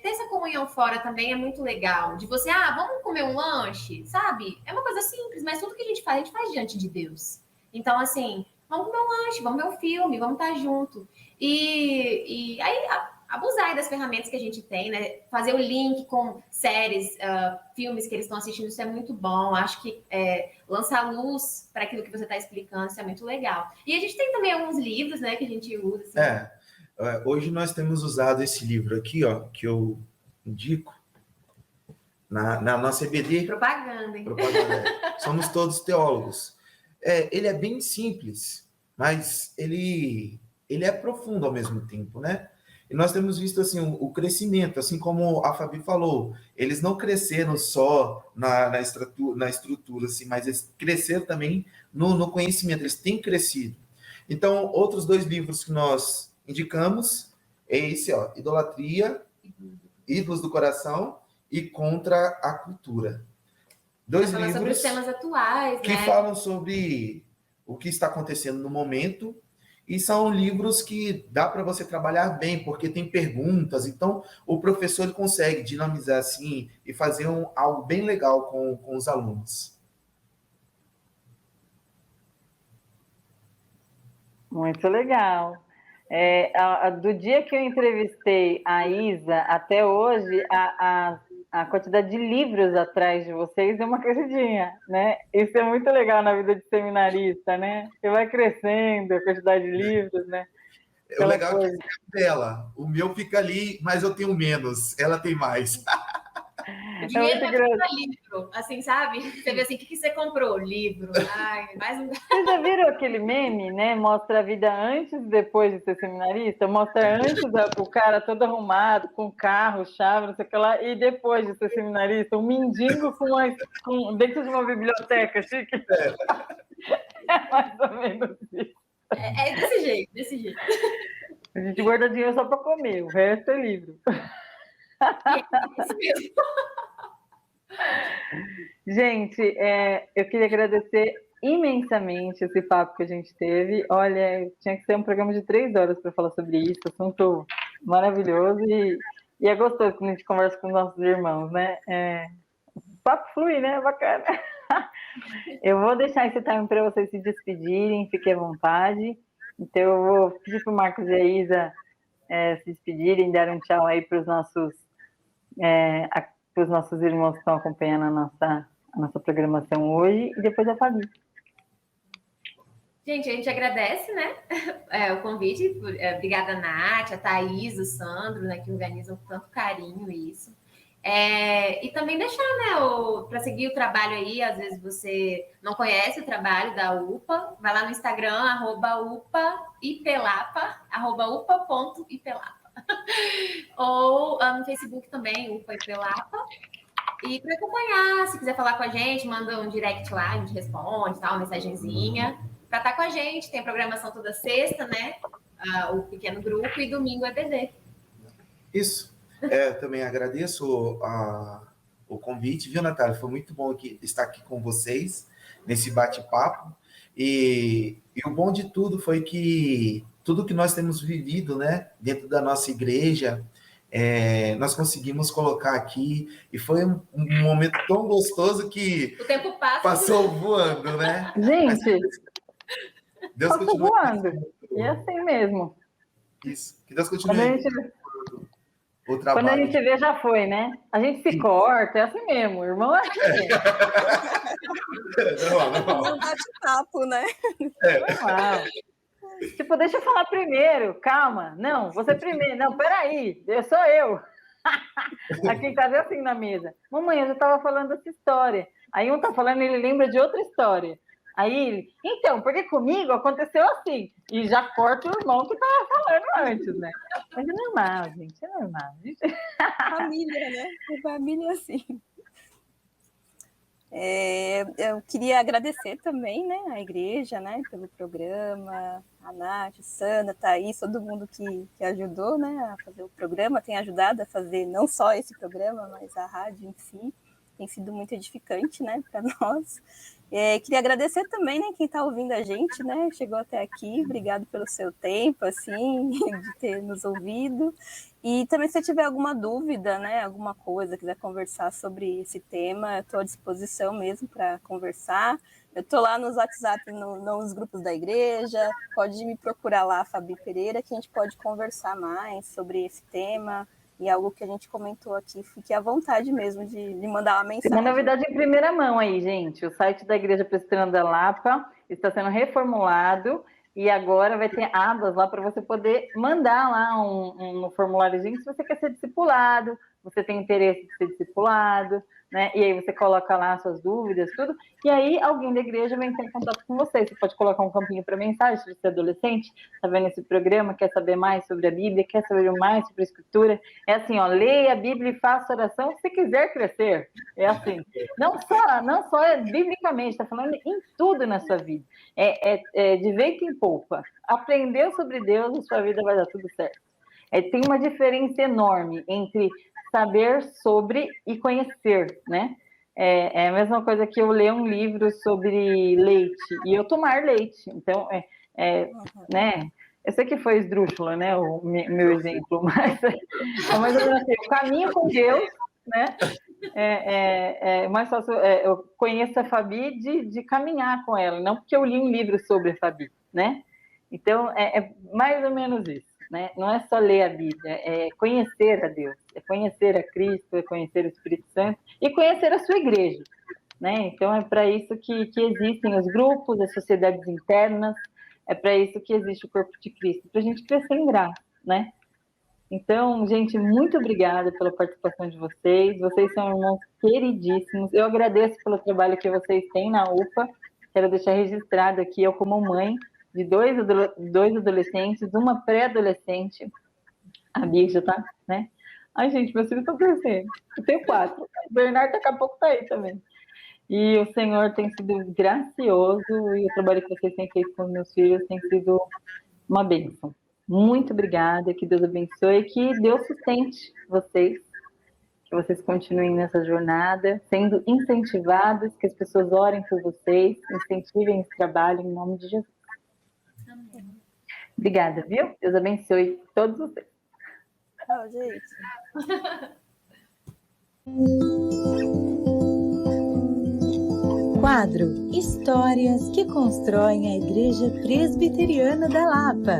ter essa comunhão fora também é muito legal. De você, vamos comer um lanche, sabe? É uma coisa simples, mas tudo que a gente faz diante de Deus. Então, assim, vamos comer um lanche, vamos ver um filme, vamos estar junto. E aí, abusar aí das ferramentas que a gente tem, né? Fazer o link com séries, filmes que eles estão assistindo, isso é muito bom. Acho que lançar luz para aquilo que você está explicando, isso é muito legal. E a gente tem também alguns livros, né, que a gente usa. Assim. Hoje nós temos usado esse livro aqui, ó, que eu indico na nossa EBD. Propaganda, hein? Somos todos teólogos. Ele é bem simples, mas ele é profundo ao mesmo tempo, né? E nós temos visto assim o crescimento, assim como a Fabi falou, eles não cresceram só na estrutura, assim, mas eles cresceram também no conhecimento, eles têm crescido. Então, outros 2 livros que nós indicamos é esse, ó, Idolatria, Ídolos do Coração e Contra a Cultura. 2 livros sobre os temas atuais, que falam sobre o que está acontecendo no momento, e são livros que dá para você trabalhar bem, porque tem perguntas, então o professor ele consegue dinamizar assim e fazer algo bem legal com os alunos. Muito legal. Do dia que eu entrevistei a Isa até hoje, a quantidade de livros atrás de vocês é uma crescidinha, né? Isso é muito legal na vida de seminarista, né? Você vai crescendo, a quantidade de livros, né? O legal é que dela, o meu fica ali, mas eu tenho menos, ela tem mais. O dinheiro vai para livro, assim, sabe? Você vê assim, o que você comprou? Livro. Ai, mais um. Vocês já viram aquele meme, né? Mostra a vida antes e depois de ser seminarista? Mostra antes o cara todo arrumado, com carro, chave, não sei o que lá, e depois de ser seminarista, um mendigo dentro de uma biblioteca chique. É mais ou menos isso. É desse jeito. A gente guarda dinheiro só para comer, o resto é livro. Gente, eu queria agradecer imensamente esse papo que a gente teve. Olha, tinha que ser um programa de 3 horas para falar sobre isso, assunto maravilhoso, e é gostoso quando a gente conversa com os nossos irmãos, né? O papo flui, né? Bacana. Eu vou deixar esse time para vocês se despedirem, fiquem à vontade. Então, eu vou pedir para o Marcos e a Isa se despedirem, dar um tchau aí para os nossos irmãos que estão acompanhando a nossa programação hoje, e depois a Fabi. Gente, a gente agradece, né, o convite. Obrigada, Nath, a Thaís, o Sandro, né, que organizam com tanto carinho isso. E também deixar, né, para seguir o trabalho aí, às vezes você não conhece o trabalho da UPA, vai lá no Instagram, @upaipelapa, @upa.ipelapa. Ou no Facebook também, o UPA Lapa. E para acompanhar, se quiser falar com a gente, manda um direct lá, a gente responde, tal, uma mensagenzinha. Para estar com a gente, tem programação toda sexta, né? O pequeno grupo, e domingo é BD. Isso. Também agradeço o convite, viu, Natália? Foi muito bom estar aqui com vocês nesse bate-papo. E o bom de tudo foi que tudo que nós temos vivido, né, dentro da nossa igreja, nós conseguimos colocar aqui, e foi um momento tão gostoso que o tempo passou voando, né? Gente, Deus passou continue voando. E é assim mesmo. Isso. Que Deus continue o trabalho. Quando a gente vê, já foi, né? A gente se corta, é assim mesmo, irmão. É assim mesmo. Não bate-papo, né? Normal. Tipo, deixa eu falar primeiro, calma. Não, você primeiro. Não, peraí, sou eu. Aqui em casa é assim na mesa. Mamãe, eu já estava falando dessa história. Aí um tá falando, ele lembra de outra história. Aí ele, então, porque comigo aconteceu assim. E já corta o irmão que estava falando antes, né? Mas é normal, gente, é normal. Família, né? Família é assim. Eu queria agradecer também, né, a igreja, né, pelo programa, a Nath, a Sana, a Thaís, todo mundo que ajudou, né, a fazer o programa, tem ajudado a fazer não só esse programa, mas a rádio em si, tem sido muito edificante, né, para nós. Queria agradecer também, né, quem está ouvindo a gente, né, chegou até aqui, obrigado pelo seu tempo, assim, de ter nos ouvido. E também se você tiver alguma dúvida, né, alguma coisa, quiser conversar sobre esse tema, eu estou à disposição mesmo para conversar. Eu estou lá nos WhatsApp, nos grupos da igreja, pode me procurar lá, Fabi Pereira, que a gente pode conversar mais sobre esse tema e algo que a gente comentou aqui. Fique à vontade mesmo de mandar uma mensagem. Tem uma novidade em primeira mão aí, gente. O site da Igreja Presbiteriana da Lapa está sendo reformulado e agora vai ter abas lá para você poder mandar lá um formuláriozinho se você quer ser discipulado, você tem interesse de ser discipulado, né? E aí você coloca lá suas dúvidas, tudo, e aí alguém da igreja vai entrar em contato com você. Você pode colocar um campinho para mensagem, se você é adolescente, está vendo esse programa, quer saber mais sobre a Bíblia, quer saber mais sobre a Escritura. É assim, ó, leia a Bíblia e faça oração se quiser crescer. É assim. Não só biblicamente, está falando em tudo na sua vida. De vento em polpa. Aprendeu sobre Deus, a sua vida vai dar tudo certo. Tem uma diferença enorme entre saber sobre e conhecer, né? É a mesma coisa que eu ler um livro sobre leite e eu tomar leite. Então, né? Eu sei que foi esdrúxula, né? O meu exemplo, mas é mais ou menos assim, o caminho com Deus, né? Mais fácil, eu conheço a Fabi de caminhar com ela, não porque eu li um livro sobre a Fabi, né? Então, é mais ou menos isso. Né? Não é só ler a Bíblia, é conhecer a Deus, é conhecer a Cristo, é conhecer o Espírito Santo e conhecer a sua igreja. Né? Então, é para isso que existem os grupos, as sociedades internas, é para isso que existe o corpo de Cristo, para a gente crescer em graça. Né? Então, gente, muito obrigada pela participação de vocês. Vocês são irmãos queridíssimos. Eu agradeço pelo trabalho que vocês têm na UPA. Quero deixar registrado aqui, eu como mãe de dois adolescentes, uma pré-adolescente, a Bia já tá, né? Ai, gente, meus filhos estão crescendo. Eu tenho 4. O Bernardo daqui a pouco tá aí também. E o Senhor tem sido gracioso e o trabalho que vocês têm feito com os meus filhos tem sido uma bênção. Muito obrigada, que Deus abençoe, que Deus sustente vocês, que vocês continuem nessa jornada, sendo incentivados, que as pessoas orem por vocês, incentivem esse trabalho em nome de Jesus. Amém. Obrigada, viu? Deus abençoe todos vocês. Tchau, gente. Quadro Histórias que constroem a Igreja Presbiteriana da Lapa.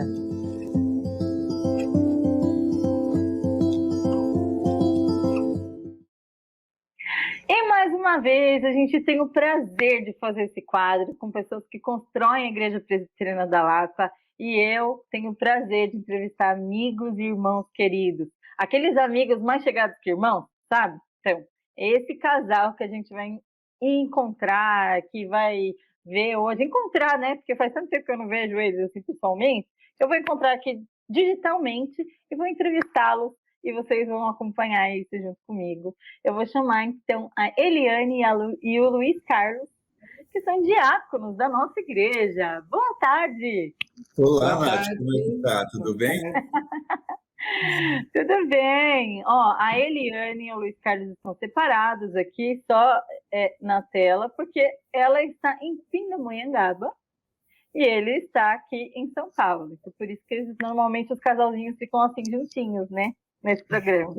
E mais uma vez, a gente tem o prazer de fazer esse quadro com pessoas que constroem a Igreja Presbiteriana da Lapa, e eu tenho o prazer de entrevistar amigos e irmãos queridos. Aqueles amigos mais chegados que irmãos, sabe? Então, é esse casal que a gente vai encontrar, que vai ver hoje. Encontrar, né? Porque faz tanto tempo que eu não vejo eles assim pessoalmente. Eu vou encontrar aqui digitalmente e vou entrevistá-los e vocês vão acompanhar isso junto comigo. Eu vou chamar, então, a Eliane e o Luiz Carlos, que são diáconos da nossa igreja. Boa tarde! Olá, Nath, como é que tá? Tudo bem? Tudo bem. Ó, a Eliane e o Luiz Carlos estão separados aqui, só na tela, porque ela está em Pindamonhangaba e ele está aqui em São Paulo. Então, por isso que eles, normalmente os casalzinhos ficam assim juntinhos, né? Nesse programa.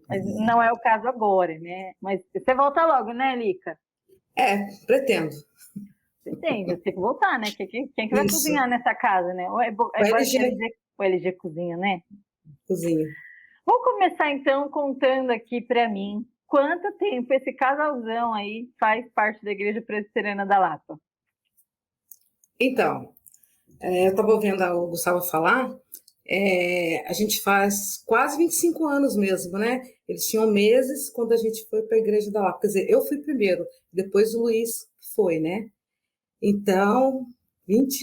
Mas não é o caso agora, né? Mas você volta logo, né, Lica? Pretendo. Entende? Tem que voltar, né? Quem que vai Isso. cozinhar nessa casa, né? O LG cozinha, né? Cozinha. Vou começar, então, contando aqui para mim quanto tempo esse casalzão aí faz parte da Igreja Presbiteriana da Lapa. Então, eu estava ouvindo o Gustavo falar, a gente faz quase 25 anos mesmo, né? Eles tinham meses quando a gente foi para a Igreja da Lapa. Quer dizer, eu fui primeiro, depois o Luiz foi, né? Então,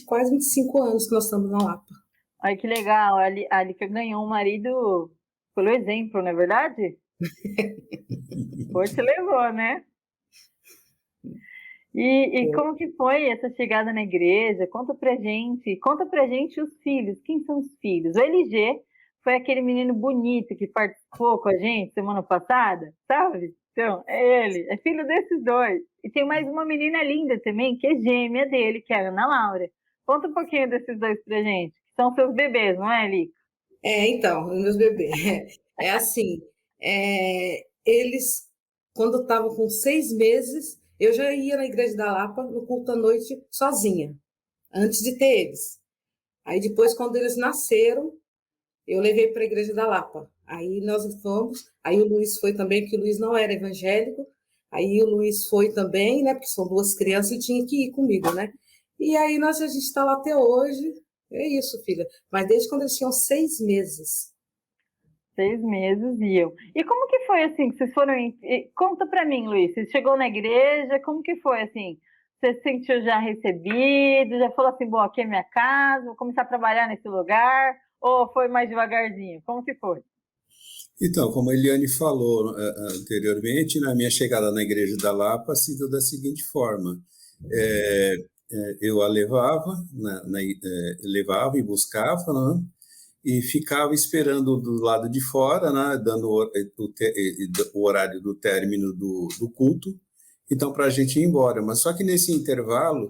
quase 25 anos que nós estamos na Lapa. Olha que legal, a Lica ganhou um marido pelo exemplo, não é verdade? Foi, te levou, né? E como que foi essa chegada na igreja? Conta pra gente os filhos. Quem são os filhos? O LG foi aquele menino bonito que participou com a gente semana passada, sabe? Então, é ele, é filho desses dois. E tem mais uma menina linda também, que é gêmea dele, que é a Ana Laura. Conta um pouquinho desses dois pra gente, que são seus bebês, não é, Lica? Então, meus bebês. É assim, eles, quando estavam com 6 meses, eu já ia na Igreja da Lapa, no culto à noite, sozinha, antes de ter eles. Aí depois, quando eles nasceram, eu levei para a Igreja da Lapa. Aí nós fomos, aí o Luiz foi também, porque o Luiz não era evangélico, aí o Luiz foi também, né, porque são 2 crianças e tinha que ir comigo, né? E aí a gente está lá até hoje, é isso, filha. Mas desde quando eles tinham 6 meses. 6 meses iam. E como que foi assim, que vocês foram... Conta para mim, Luiz, você chegou na igreja, como que foi assim? Você se sentiu já recebido, já falou assim, bom, aqui é minha casa, vou começar a trabalhar nesse lugar, ou foi mais devagarzinho? Como que foi? Então, como a Eliane falou anteriormente, na minha chegada na Igreja da Lapa, se deu da seguinte forma. Eu a levava, levava e buscava, né? E ficava esperando do lado de fora, né? Dando o horário do término do culto, então para a gente ir embora. Mas só que nesse intervalo,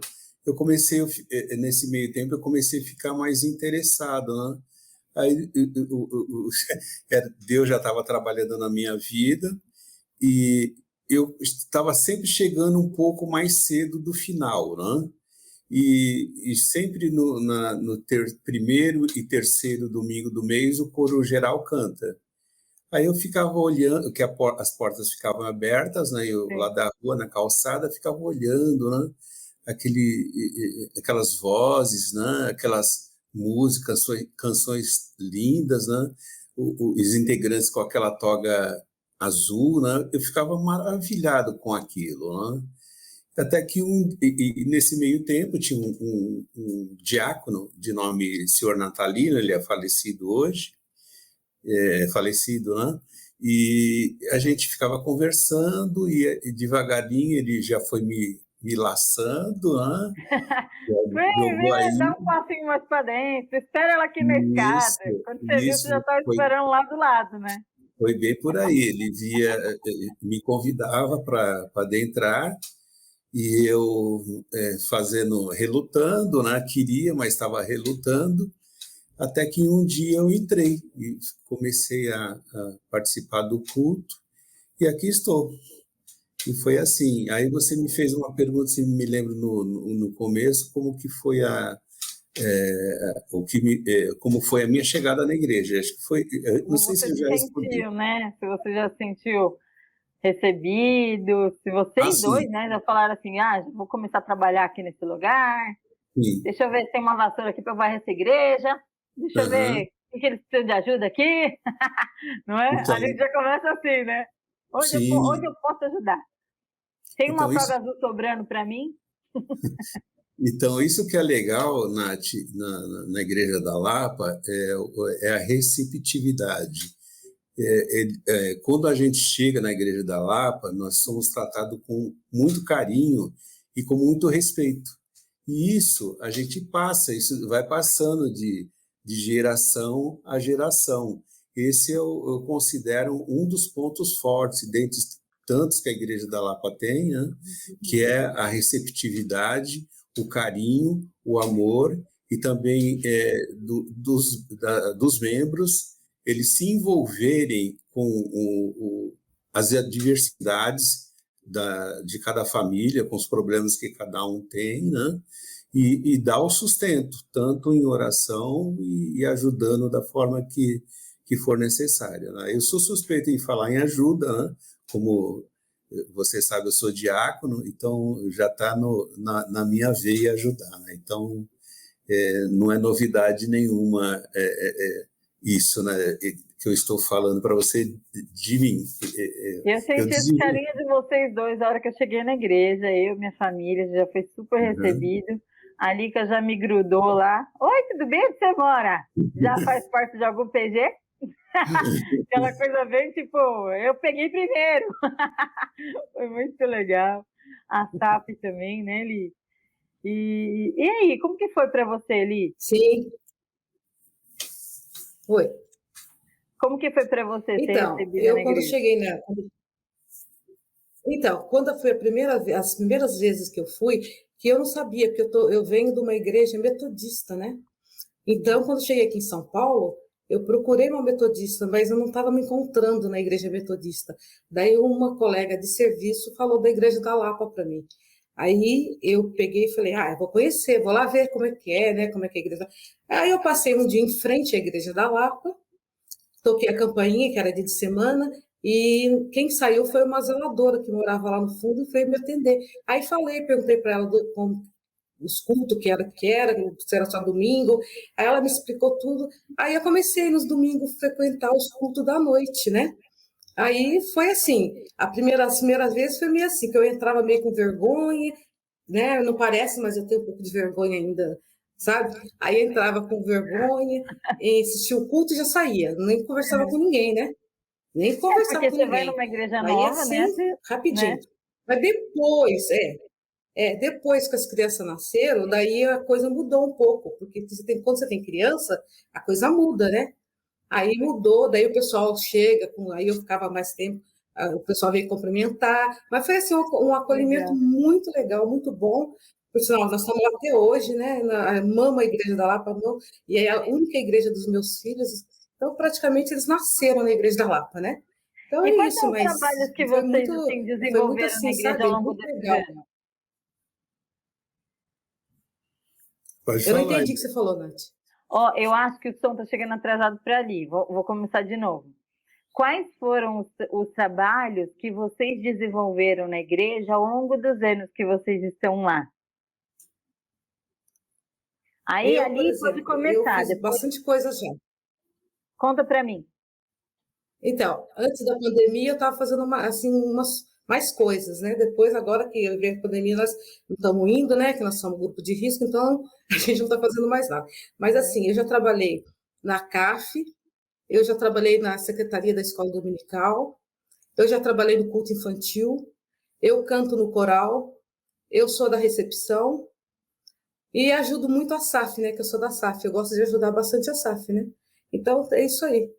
nesse meio tempo, eu comecei a ficar mais interessado, né? Aí Deus já estava trabalhando na minha vida e eu estava sempre chegando um pouco mais cedo do final, né? E sempre no primeiro e terceiro domingo do mês o coro geral canta. Aí eu ficava olhando, que as portas ficavam abertas, né? Eu lá da rua, na calçada, ficava olhando, né? Aquelas vozes, né? Aquelas músicas, canções lindas, né? Os integrantes com aquela toga azul, né? Eu ficava maravilhado com aquilo, né? Até que nesse meio tempo tinha um diácono de nome Senhor Natalino, ele é falecido hoje, né? E a gente ficava conversando e devagarinho ele já foi me laçando, né? Vem, dá um passinho mais para dentro, espera ela aqui na escada. Quando você viu, você já estava esperando lá do lado, né? Foi bem por aí, ele me convidava para adentrar, e eu relutando, né? Queria, mas estava relutando, até que um dia eu entrei e comecei a participar do culto, e aqui estou. E foi assim. Aí você me fez uma pergunta, se me lembro no começo, como que foi como foi a minha chegada na igreja. Acho que foi, não sei se eu já respondi. Né? Se você já sentiu recebido, se vocês dois, né, já falaram assim, já vou começar a trabalhar aqui nesse lugar, sim. Deixa eu ver se tem uma vassoura aqui para varrer essa igreja, deixa eu ver o que eles precisam de ajuda aqui, não é? Então, a gente já começa assim, né? Onde eu posso ajudar? Tem uma toga azul sobrando para mim? Então, isso que é legal, Nath, na Igreja da Lapa, é a receptividade. Quando a gente chega na Igreja da Lapa, nós somos tratados com muito carinho e com muito respeito. E isso a gente passa, isso vai passando de geração a geração. Esse eu considero um dos pontos fortes, dentre tantos que a Igreja da Lapa tem, né? Que é a receptividade, o carinho, o amor, e também dos membros, eles se envolverem com as adversidades de cada família, com os problemas que cada um tem, né? E dar o sustento, tanto em oração e ajudando da forma que for necessária, né? Eu sou suspeito em falar em ajuda, né? Como você sabe, eu sou diácono, então já está na minha veia ajudar, né? Então, não é novidade nenhuma isso, né, que eu estou falando para você de mim. Eu senti esse carinho de vocês dois a hora que eu cheguei na igreja, eu, minha família, já foi super recebido. A Lica já me grudou lá. Oi, tudo bem? Onde você mora? Já faz parte de algum PG? Aquela coisa bem tipo, eu peguei primeiro. Foi muito legal. A SAP também, né, Li? E aí, como que foi para você, Li? Sim. Foi. Como que foi para você ser Então, recebida na quando igreja? cheguei Então, quando foi as primeiras vezes que eu fui, que eu não sabia, porque eu venho de uma igreja metodista, né? Então, quando cheguei aqui em São Paulo, eu procurei uma metodista, mas eu não estava me encontrando na igreja metodista. Daí uma colega de serviço falou da Igreja da Lapa para mim. Aí eu peguei e falei, eu vou conhecer, vou lá ver como é que é, né? Como é que é a igreja. Aí eu passei um dia em frente à Igreja da Lapa, toquei a campainha, que era dia de semana, e quem saiu foi uma zeladora que morava lá no fundo e veio me atender. Aí perguntei para ela os cultos que era, se era só domingo. Aí ela me explicou tudo. Aí eu comecei nos domingos a frequentar os cultos da noite, né? Aí foi assim, as primeiras vezes foi meio assim, que eu entrava meio com vergonha, né? Não parece, mas eu tenho um pouco de vergonha ainda, sabe? Aí eu entrava com vergonha, assistia o culto e já saía, nem conversava com ninguém, né? Nem conversava Porque com você vai ninguém. numa igreja Aí nova, assim, né? rapidinho. Né? Mas depois que as crianças nasceram, daí a coisa mudou um pouco, porque quando você tem criança, a coisa muda, né? Aí mudou, daí o pessoal chega, aí eu ficava mais tempo, o pessoal veio cumprimentar, mas foi assim um acolhimento muito legal, muito bom. Por sinal, nós estamos lá até hoje, né? Amamos a Igreja da Lapa, amamos, e é a única igreja dos meus filhos, então praticamente eles nasceram na Igreja da Lapa, né? Então E é quais isso, são os mas trabalhos que foi vocês muito, assim, foi muito desenvolveram na assim, igreja ao sabe? longo Muito desses legal. anos? Pode Eu não falar. entendi o que você falou, Nath. Eu acho que o som está chegando atrasado para ali. Vou começar de novo. Quais foram os trabalhos que vocês desenvolveram na igreja ao longo dos anos que vocês estão lá? Aí, Por ali pode exemplo, começar. eu fiz Depois bastante coisa já. conta para mim. Então, antes da pandemia, eu estava fazendo umas mais coisas, né? Depois, agora que veio a pandemia, nós não estamos indo, né? Que nós somos um grupo de risco, então a gente não está fazendo mais nada. Mas, assim, eu já trabalhei na CAF, eu já trabalhei na Secretaria da Escola Dominical, eu já trabalhei no culto infantil, eu canto no coral, eu sou da recepção e ajudo muito a SAF, né? Que eu sou da SAF, eu gosto de ajudar bastante a SAF, né? Então, é isso aí.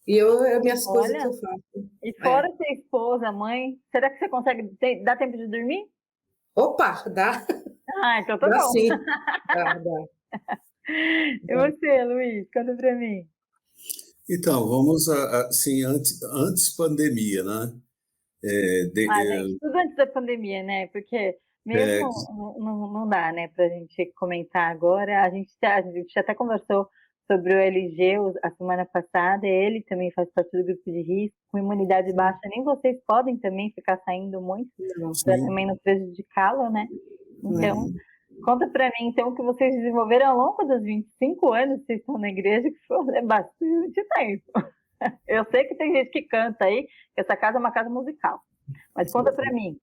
E as minhas coisas que eu faço. E fora ser esposa, mãe, será que você consegue dar tempo de dormir? Opa, dá. Então tá Dá bom. sim. Dá. E você, Luiz, conta pra mim. Então, vamos assim, antes pandemia, né? Tudo antes da pandemia, né? Porque mesmo não dá, né, pra gente comentar agora. A gente até conversou sobre o LG a semana passada, ele também faz parte do grupo de risco, com imunidade baixa, nem vocês podem também ficar saindo muito, para também não prejudicá-lo, né? Então, conta para mim, então, o que vocês desenvolveram ao longo dos 25 anos que vocês estão na igreja, que foi bastante tempo. Eu sei que tem gente que canta aí, que essa casa é uma casa musical, mas conta para mim.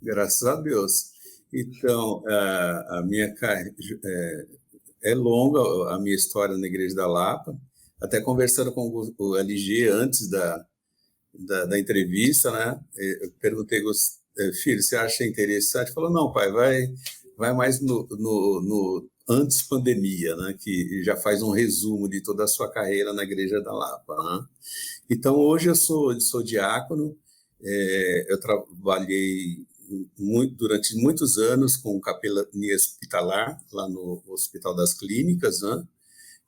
Graças a Deus. Então, a minha é longa, a minha história na Igreja da Lapa. Até conversando com o LG antes da entrevista, né? Eu perguntei, filho, você acha interessante? Ele falou, não, pai, vai mais no antes pandemia, né? Que já faz um resumo de toda a sua carreira na Igreja da Lapa, né? Então, hoje eu sou diácono, eu trabalhei durante muitos anos com capelania hospitalar, lá no Hospital das Clínicas, né?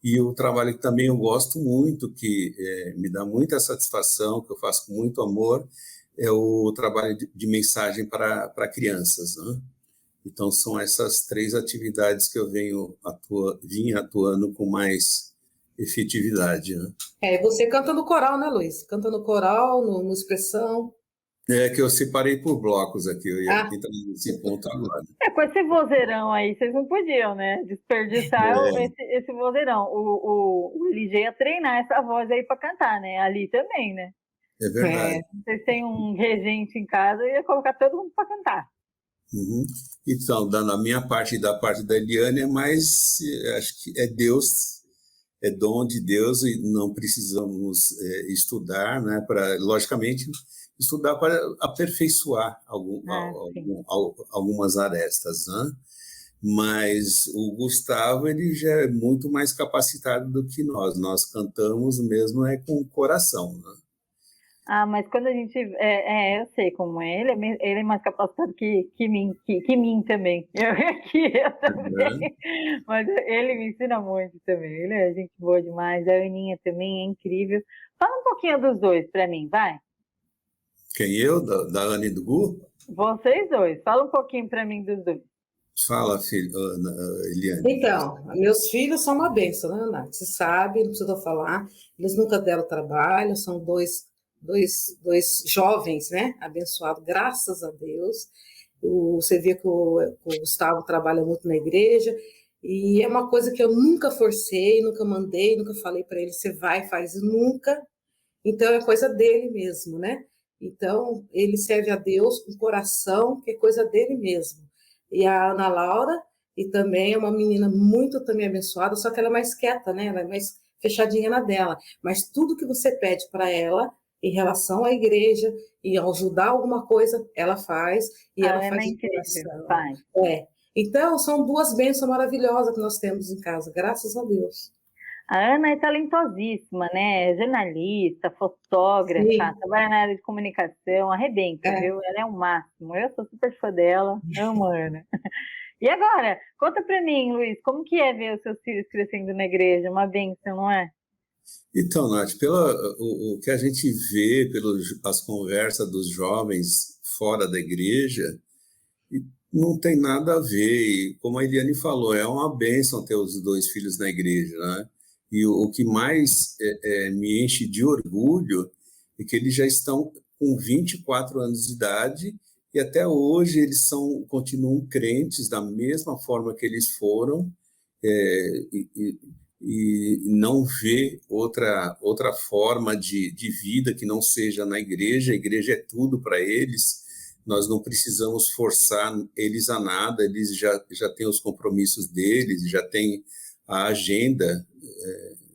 E o trabalho que também eu gosto muito, que me dá muita satisfação, que eu faço com muito amor, é o trabalho de mensagem para crianças, né? Então, são essas 3 atividades que eu vim atuando com mais efetividade, né? Você canta no coral, né, Luiz? Canta no coral, no Expressão. É que eu separei por blocos aqui, eu ia entrar nesse ponto agora. Com esse vozeirão aí, vocês não podiam, né? Desperdiçar esse vozeirão. O LG ia treinar essa voz aí para cantar, né? Ali também, né? É verdade. Vocês têm um regente em casa, ia colocar todo mundo para cantar. Uhum. Então, da minha parte e da parte da Eliane, é mais, acho que é Deus, é dom de Deus e não precisamos estudar, né? Logicamente, estudar para aperfeiçoar algumas arestas, né? Mas o Gustavo, ele já é muito mais capacitado do que nós. Nós cantamos mesmo com o coração, né? Mas quando a gente... eu sei como é. Ele é mais capacitado que mim também. Eu também. Mas ele me ensina muito também. Ele é gente boa demais. A Aninha também é incrível. Fala um pouquinho dos dois para mim, vai. Quem eu? Da Ana e do Gu? Vocês dois. Fala um pouquinho para mim dos dois. Fala, filho, Eliane. Então, meus filhos são uma bênção, né, Nath? Você sabe, não precisa falar. Eles nunca deram trabalho, são dois jovens, né? Abençoados, graças a Deus. Você vê que o Gustavo trabalha muito na igreja, e é uma coisa que eu nunca forcei, nunca mandei, nunca falei para ele, você vai, faz, nunca. Então, é coisa dele mesmo, né? Então, ele serve a Deus com coração, que é coisa dele mesmo. E a Ana Laura, e também é uma menina muito também abençoada, só que ela é mais quieta, né? Ela é mais fechadinha na dela. Mas tudo que você pede para ela, em relação à igreja, e ajudar alguma coisa, ela faz. E ela faz de coração. Então, são 2 bênçãos maravilhosas que nós temos em casa, graças a Deus. A Ana é talentosíssima, né? É jornalista, fotógrafa, trabalha na área de comunicação, arrebenta, viu? Ela é o máximo. Eu sou super fã dela, amo a Ana. E agora, conta pra mim, Luiz, como que é ver os seus filhos crescendo na igreja? Uma bênção, não é? Então, Nath, o que a gente vê pelas conversas dos jovens fora da igreja, não tem nada a ver. E, como a Eliane falou, é uma bênção ter os 2 filhos na igreja, né? E o que mais me enche de orgulho é que eles já estão com 24 anos de idade e até hoje eles continuam crentes da mesma forma que eles foram, e não vê outra forma de vida que não seja na igreja. A igreja é tudo para eles, nós não precisamos forçar eles a nada, eles já têm os compromissos deles, já têm a agenda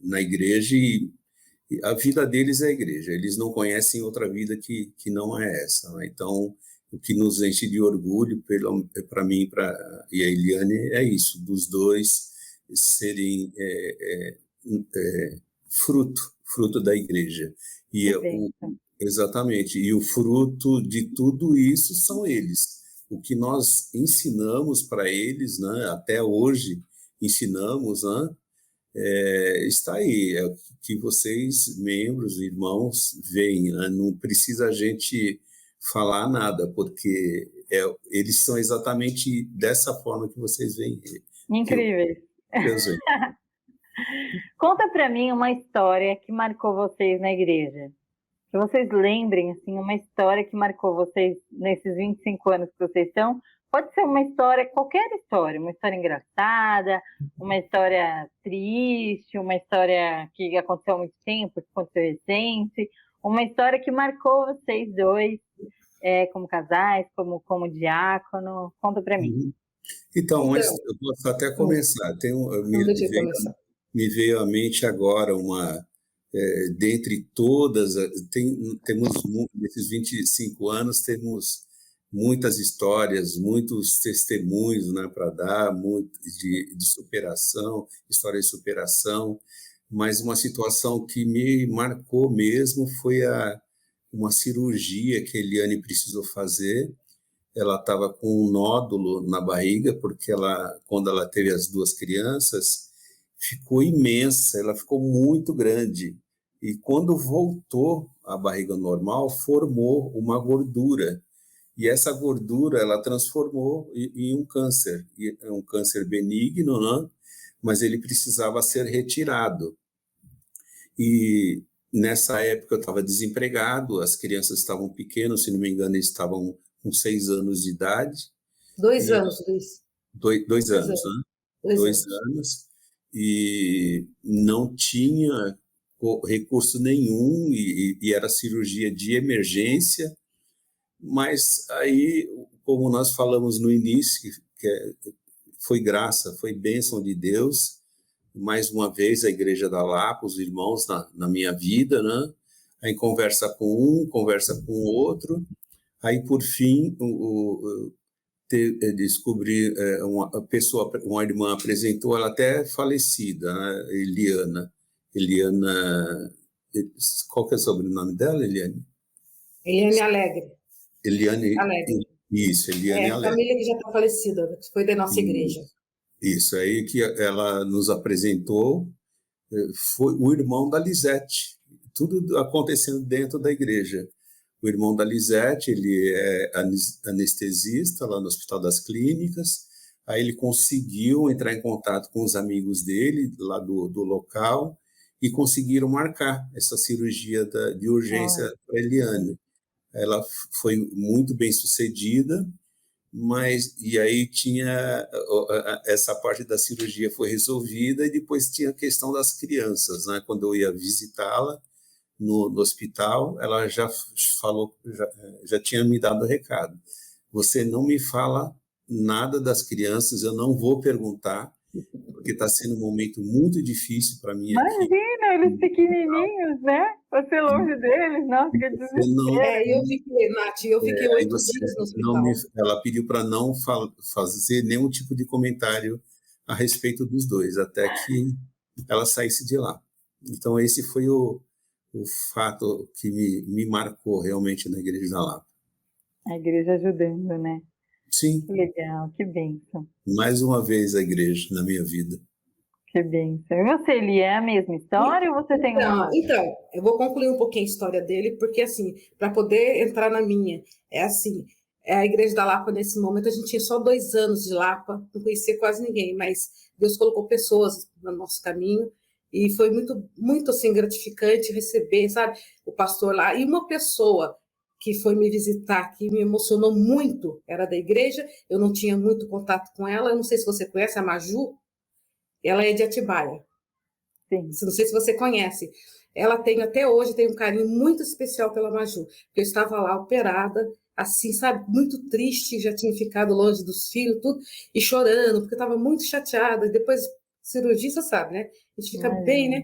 na igreja, e a vida deles é a igreja, eles não conhecem outra vida que não é essa, né? Então, o que nos enche de orgulho, para mim e a Eliane, é isso, dos 2 serem fruto da igreja. E exatamente, e o fruto de tudo isso são eles. O que nós ensinamos para eles, né, até hoje ensinamos, né, está aí, é o que vocês, membros, irmãos, veem, né? Não precisa a gente falar nada, porque eles são exatamente dessa forma que vocês veem. Incríveis. Conta para mim uma história que marcou vocês na igreja. Que vocês lembrem, assim, uma história que marcou vocês nesses 25 anos que vocês estão. Pode ser uma história, qualquer história, uma história engraçada, uma história triste, uma história que aconteceu há muito tempo, que aconteceu recente, uma história que marcou vocês 2, como casais, como diácono? Conta para mim. Então, mas Então, eu posso até começar. não deixa eu começar. Me veio à mente agora dentre todas, nesses 25 anos, temos muitas histórias, muitos testemunhos, né, para dar, muito de superação, história de superação, mas uma situação que me marcou mesmo foi uma cirurgia que a Eliane precisou fazer. Ela estava com um nódulo na barriga, porque quando ela teve as duas crianças, ficou imensa, ela ficou muito grande. E quando voltou à barriga normal, formou uma gordura. E essa gordura, ela transformou em um câncer. E é um câncer benigno, né? Mas ele precisava ser retirado. E nessa época eu estava desempregado, as crianças estavam pequenas, se não me engano, eles estavam com 6 anos de idade. 2 anos, Luiz. 2 anos, né? 2 anos. E não tinha recurso nenhum, e era cirurgia de emergência. Mas aí, como nós falamos no início, foi graça, foi bênção de Deus. Mais uma vez, a Igreja da Lapa, os irmãos na minha vida, né? Aí conversa com um, conversa com o outro. Aí, por fim, descobri uma irmã apresentou, ela até falecida, né? Eliana, qual que é o sobrenome dela, Eliane? Eliane Alegre. Eliane Alegre. Isso, Eliane Alegre. Família que já está falecida, que foi da nossa igreja. Isso, aí que ela nos apresentou, foi o irmão da Lisete, tudo acontecendo dentro da igreja. O irmão da Lisete, ele é anestesista lá no Hospital das Clínicas, aí ele conseguiu entrar em contato com os amigos dele, lá do local, e conseguiram marcar essa cirurgia de urgência para Eliane. Ela foi muito bem sucedida, e aí tinha essa parte da cirurgia foi resolvida, e depois tinha a questão das crianças, né? Quando eu ia visitá-la no hospital, ela já falou, já tinha me dado o recado: você não me fala nada das crianças, eu não vou perguntar, porque está sendo um momento muito difícil para mim aqui. Imagina, eles pequenininhos, né? Você longe deles, nossa, que desespero. Eu fiquei 8 dias no hospital. Ela pediu para não fazer nenhum tipo de comentário a respeito dos dois, até que ela saísse de lá. Então, esse foi o fato que me marcou realmente na Igreja da Lapa. A igreja ajudando, né? Sim. Que legal, que bênção. Mais uma vez a igreja na minha vida. Que bênção. E você, Eli, é a mesma história ou você tem uma? Então, eu vou concluir um pouquinho a história dele, porque, assim, para poder entrar na minha, a Igreja da Lapa, nesse momento, a gente tinha só 2 anos de Lapa, não conhecia quase ninguém, mas Deus colocou pessoas no nosso caminho, e foi muito, muito, assim, gratificante receber, sabe, o pastor lá, e uma pessoa que foi me visitar, que me emocionou muito, era da igreja, eu não tinha muito contato com ela, eu não sei se você conhece a Maju, ela é de Atibaia. Sim. Não sei se você conhece. Ela até hoje tem um carinho muito especial pela Maju, porque eu estava lá operada, assim, sabe, muito triste, já tinha ficado longe dos filhos, tudo, e chorando, porque eu estava muito chateada, e depois cirurgia, você sabe, né? A gente fica bem, né?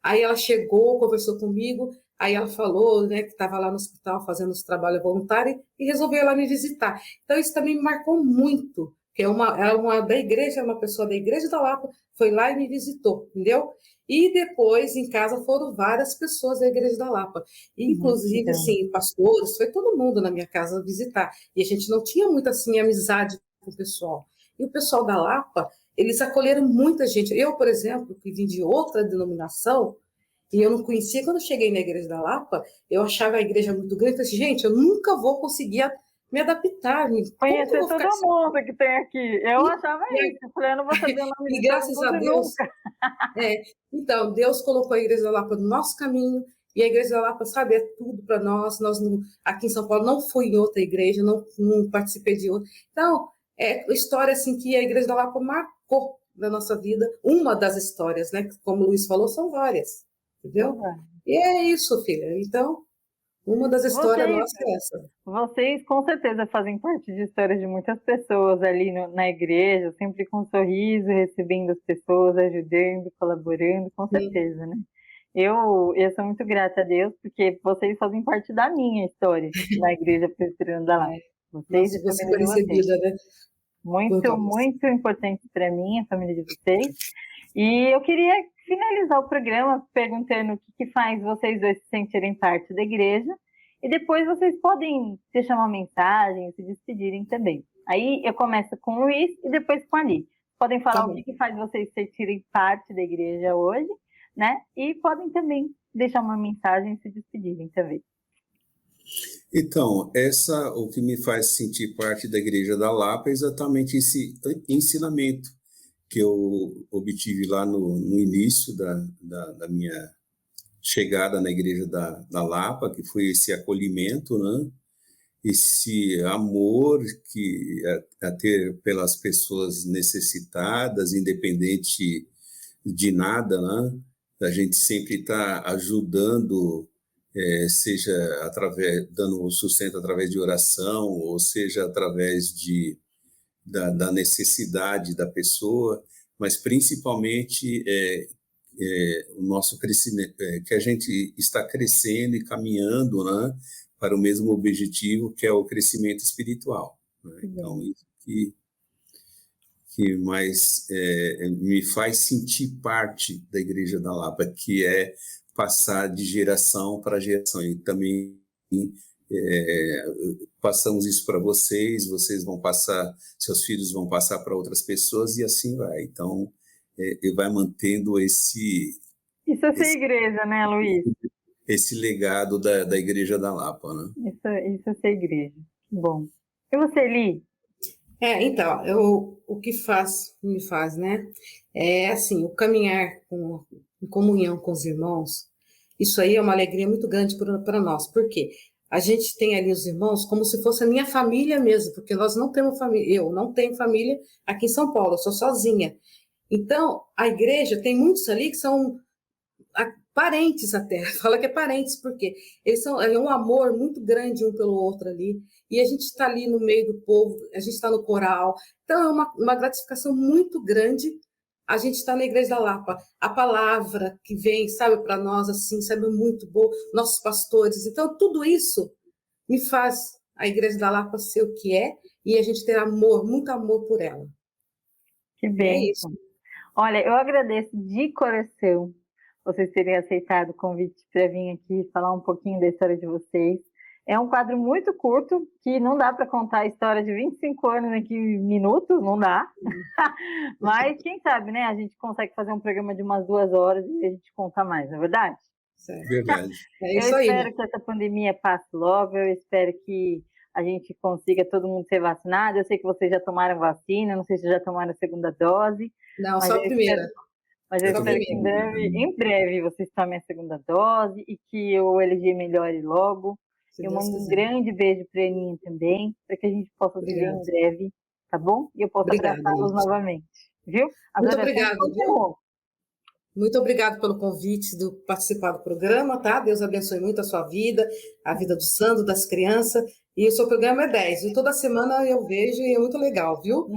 Aí ela chegou, conversou comigo, aí ela falou, né, que estava lá no hospital fazendo os trabalhos voluntários e resolveu lá me visitar. Então, isso também me marcou muito, que uma da igreja, uma pessoa da Igreja da Lapa, foi lá e me visitou, entendeu? E depois, em casa, foram várias pessoas da Igreja da Lapa. Inclusive, assim, pastores, foi todo mundo na minha casa visitar. E a gente não tinha muito, assim, amizade com o pessoal. E o pessoal da Lapa, eles acolheram muita gente. Eu, por exemplo, que vim de outra denominação, e eu não conhecia, quando eu cheguei na Igreja da Lapa, eu achava a igreja muito grande, eu falei assim, gente, eu nunca vou conseguir me adaptar. Conhecer todo mundo que tem aqui. Eu achava isso, eu falei, eu não vou saber o nome de graças todo mundo a Deus, nunca. Então, Deus colocou a Igreja da Lapa no nosso caminho, e a Igreja da Lapa, sabe, é tudo para nós. Aqui em São Paulo, não fui em outra igreja, não participei de outra. Então, é história assim que a Igreja da Lapa marcou na nossa vida, uma das histórias, né? Como o Luiz falou, são várias. Entendeu? E é isso, filha. Então, Uma das histórias Vocês, nossas é essa. vocês com certeza fazem parte de histórias de muitas pessoas ali na igreja, sempre com um sorriso, recebendo as pessoas, ajudando, colaborando, com Sim. certeza, né? Eu sou muito grata a Deus, porque vocês fazem parte da minha história na Igreja Presbiteriana da Lapa. Vocês Nossa, e a você família foi de vocês. recebida, né? Muito, muito importante para mim, a família de vocês. E eu queria finalizar o programa perguntando o que faz vocês dois se sentirem parte da igreja. E depois vocês podem deixar uma mensagem, se despedirem também. Aí eu começo com o Luiz e depois com a Ali. Podem falar Tá o bom. que faz vocês se sentirem parte da igreja hoje, né? E podem também deixar uma mensagem e se despedirem também. Então, o que me faz sentir parte da Igreja da Lapa é exatamente esse ensinamento que eu obtive lá no início da minha chegada na Igreja da Lapa, que foi esse acolhimento, né? Esse amor que a ter pelas pessoas necessitadas, independente de nada, né? A gente sempre está ajudando, seja dando sustento através de oração, ou seja através da necessidade da pessoa, mas principalmente o nosso crescimento, que a gente está crescendo e caminhando, né, para o mesmo objetivo, que é o crescimento espiritual, né? Então, isso que mais me faz sentir parte da Igreja da Lapa, que é passar de geração para geração. E também passamos isso para vocês vão passar, seus filhos vão passar para outras pessoas e assim vai. Então, vai mantendo Isso é ser igreja, né, Luiz? esse legado da Igreja da Lapa, né? Isso é ser igreja. Bom. E você, Li? Então, o que me faz, né? É assim, o caminhar em comunhão com os irmãos, isso aí é uma alegria muito grande para nós. Por quê? A gente tem ali os irmãos como se fosse a minha família mesmo, porque nós não temos família, eu não tenho família aqui em São Paulo, eu sou sozinha. Então, a igreja tem muitos ali que são parentes até, fala que é parentes, porque é um amor muito grande um pelo outro ali, e a gente está ali no meio do povo, a gente está no coral, então é uma gratificação muito grande a gente estar na Igreja da Lapa. A palavra que vem, sabe, para nós, assim, sabe, muito boa, nossos pastores, então tudo isso me faz a Igreja da Lapa ser o que é, e a gente ter amor, muito amor por ela. Que bem. É isso. Olha, eu agradeço de coração vocês terem aceitado o convite para vir aqui falar um pouquinho da história de vocês. É um quadro muito curto, que não dá para contar a história de 25 anos aqui em minutos, não dá. Mas, quem sabe, né? A gente consegue fazer um programa de umas 2 horas e a gente conta mais, não é verdade? Verdade. É isso eu aí. espero que essa pandemia passe logo, eu espero que a gente consiga todo mundo ser vacinado. Eu sei que vocês já tomaram vacina, não sei se já tomaram a segunda dose. Não, só a primeira. Mas eu espero que em breve vocês tomem a segunda dose e que o LG melhore logo. Eu mando um grande beijo para a Aninha também, para que a gente possa se ver em breve, tá bom? E eu possa abraçá-los novamente, viu? Muito obrigada, viu? Muito obrigada pelo convite de participar do programa, tá? Deus abençoe muito a sua vida, a vida do Sandro, das crianças. E o seu programa é 10, viu? Toda semana eu vejo e é muito legal, viu?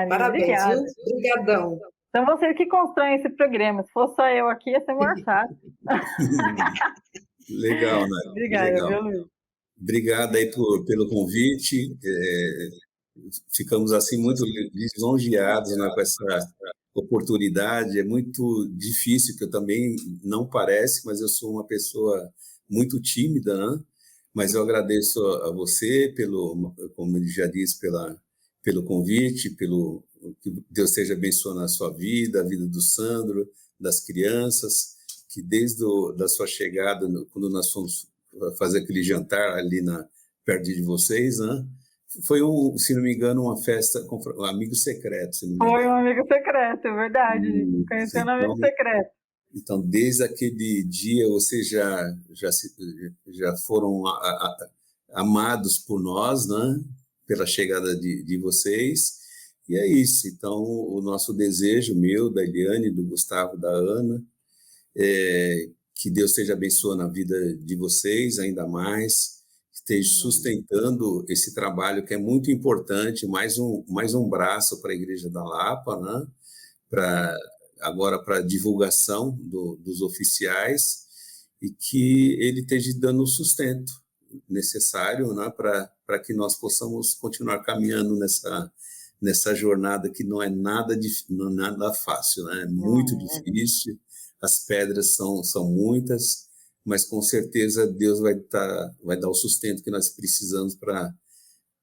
Parabéns, obrigada. Viu? Obrigadão. São vocês que constroem esse programa. Se fosse só eu aqui, ia ser muito fácil. Legal, né? Obrigada, legal. Viu, Luiz? Obrigado aí pelo convite. Ficamos assim muito lisonjeados, né, com essa oportunidade. É muito difícil, que eu também não parece, mas eu sou uma pessoa muito tímida, né? Mas eu agradeço a você como ele já disse, pelo convite, que Deus esteja abençoando a sua vida, a vida do Sandro, das crianças, que desde da sua chegada, quando nós fomos fazer aquele jantar ali perto de vocês, né? Foi, se não me engano, uma festa com um amigo secreto. Foi um amigo secreto, é verdade. Conhecendo um amigo secreto. Então, desde aquele dia, vocês já foram amados por nós, né? Pela chegada de vocês. E é isso. Então, o nosso desejo, meu, da Eliane, do Gustavo, da Ana, que Deus esteja abençoando a vida de vocês ainda mais, esteja sustentando esse trabalho que é muito importante, mais um braço para a Igreja da Lapa, né? Agora para divulgação dos oficiais, e que ele esteja dando o sustento necessário, né? Para que nós possamos continuar caminhando nessa jornada que não é nada fácil, né? É muito difícil, as pedras são muitas, mas com certeza Deus vai dar o sustento que nós precisamos para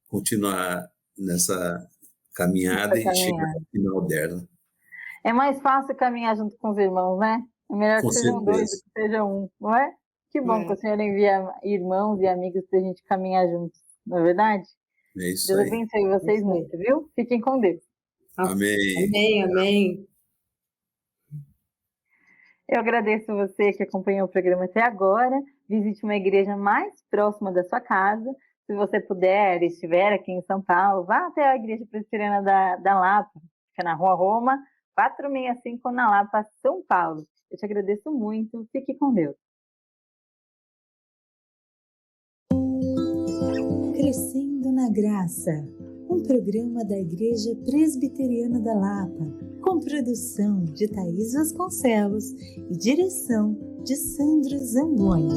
continuar nessa caminhada e chegar ao final dela. É mais fácil caminhar junto com os irmãos, né? É melhor que sejam dois do que seja um, não é? Que bom que o Senhor envia irmãos e amigos para a gente caminhar juntos, não é verdade? É isso Deus aí. abençoe vocês muito, viu? Fiquem com Deus. Amém. Amém. Eu agradeço você que acompanhou o programa até agora. Visite uma igreja mais próxima da sua casa. Se você puder, estiver aqui em São Paulo, vá até a Igreja Presbiteriana da Lapa, fica na Rua Roma, 465, na Lapa, São Paulo. Eu te agradeço muito. Fique com Deus. Crescendo na Graça, um programa da Igreja Presbiteriana da Lapa, com produção de Thaís Vasconcelos e direção de Sandro Zamboni.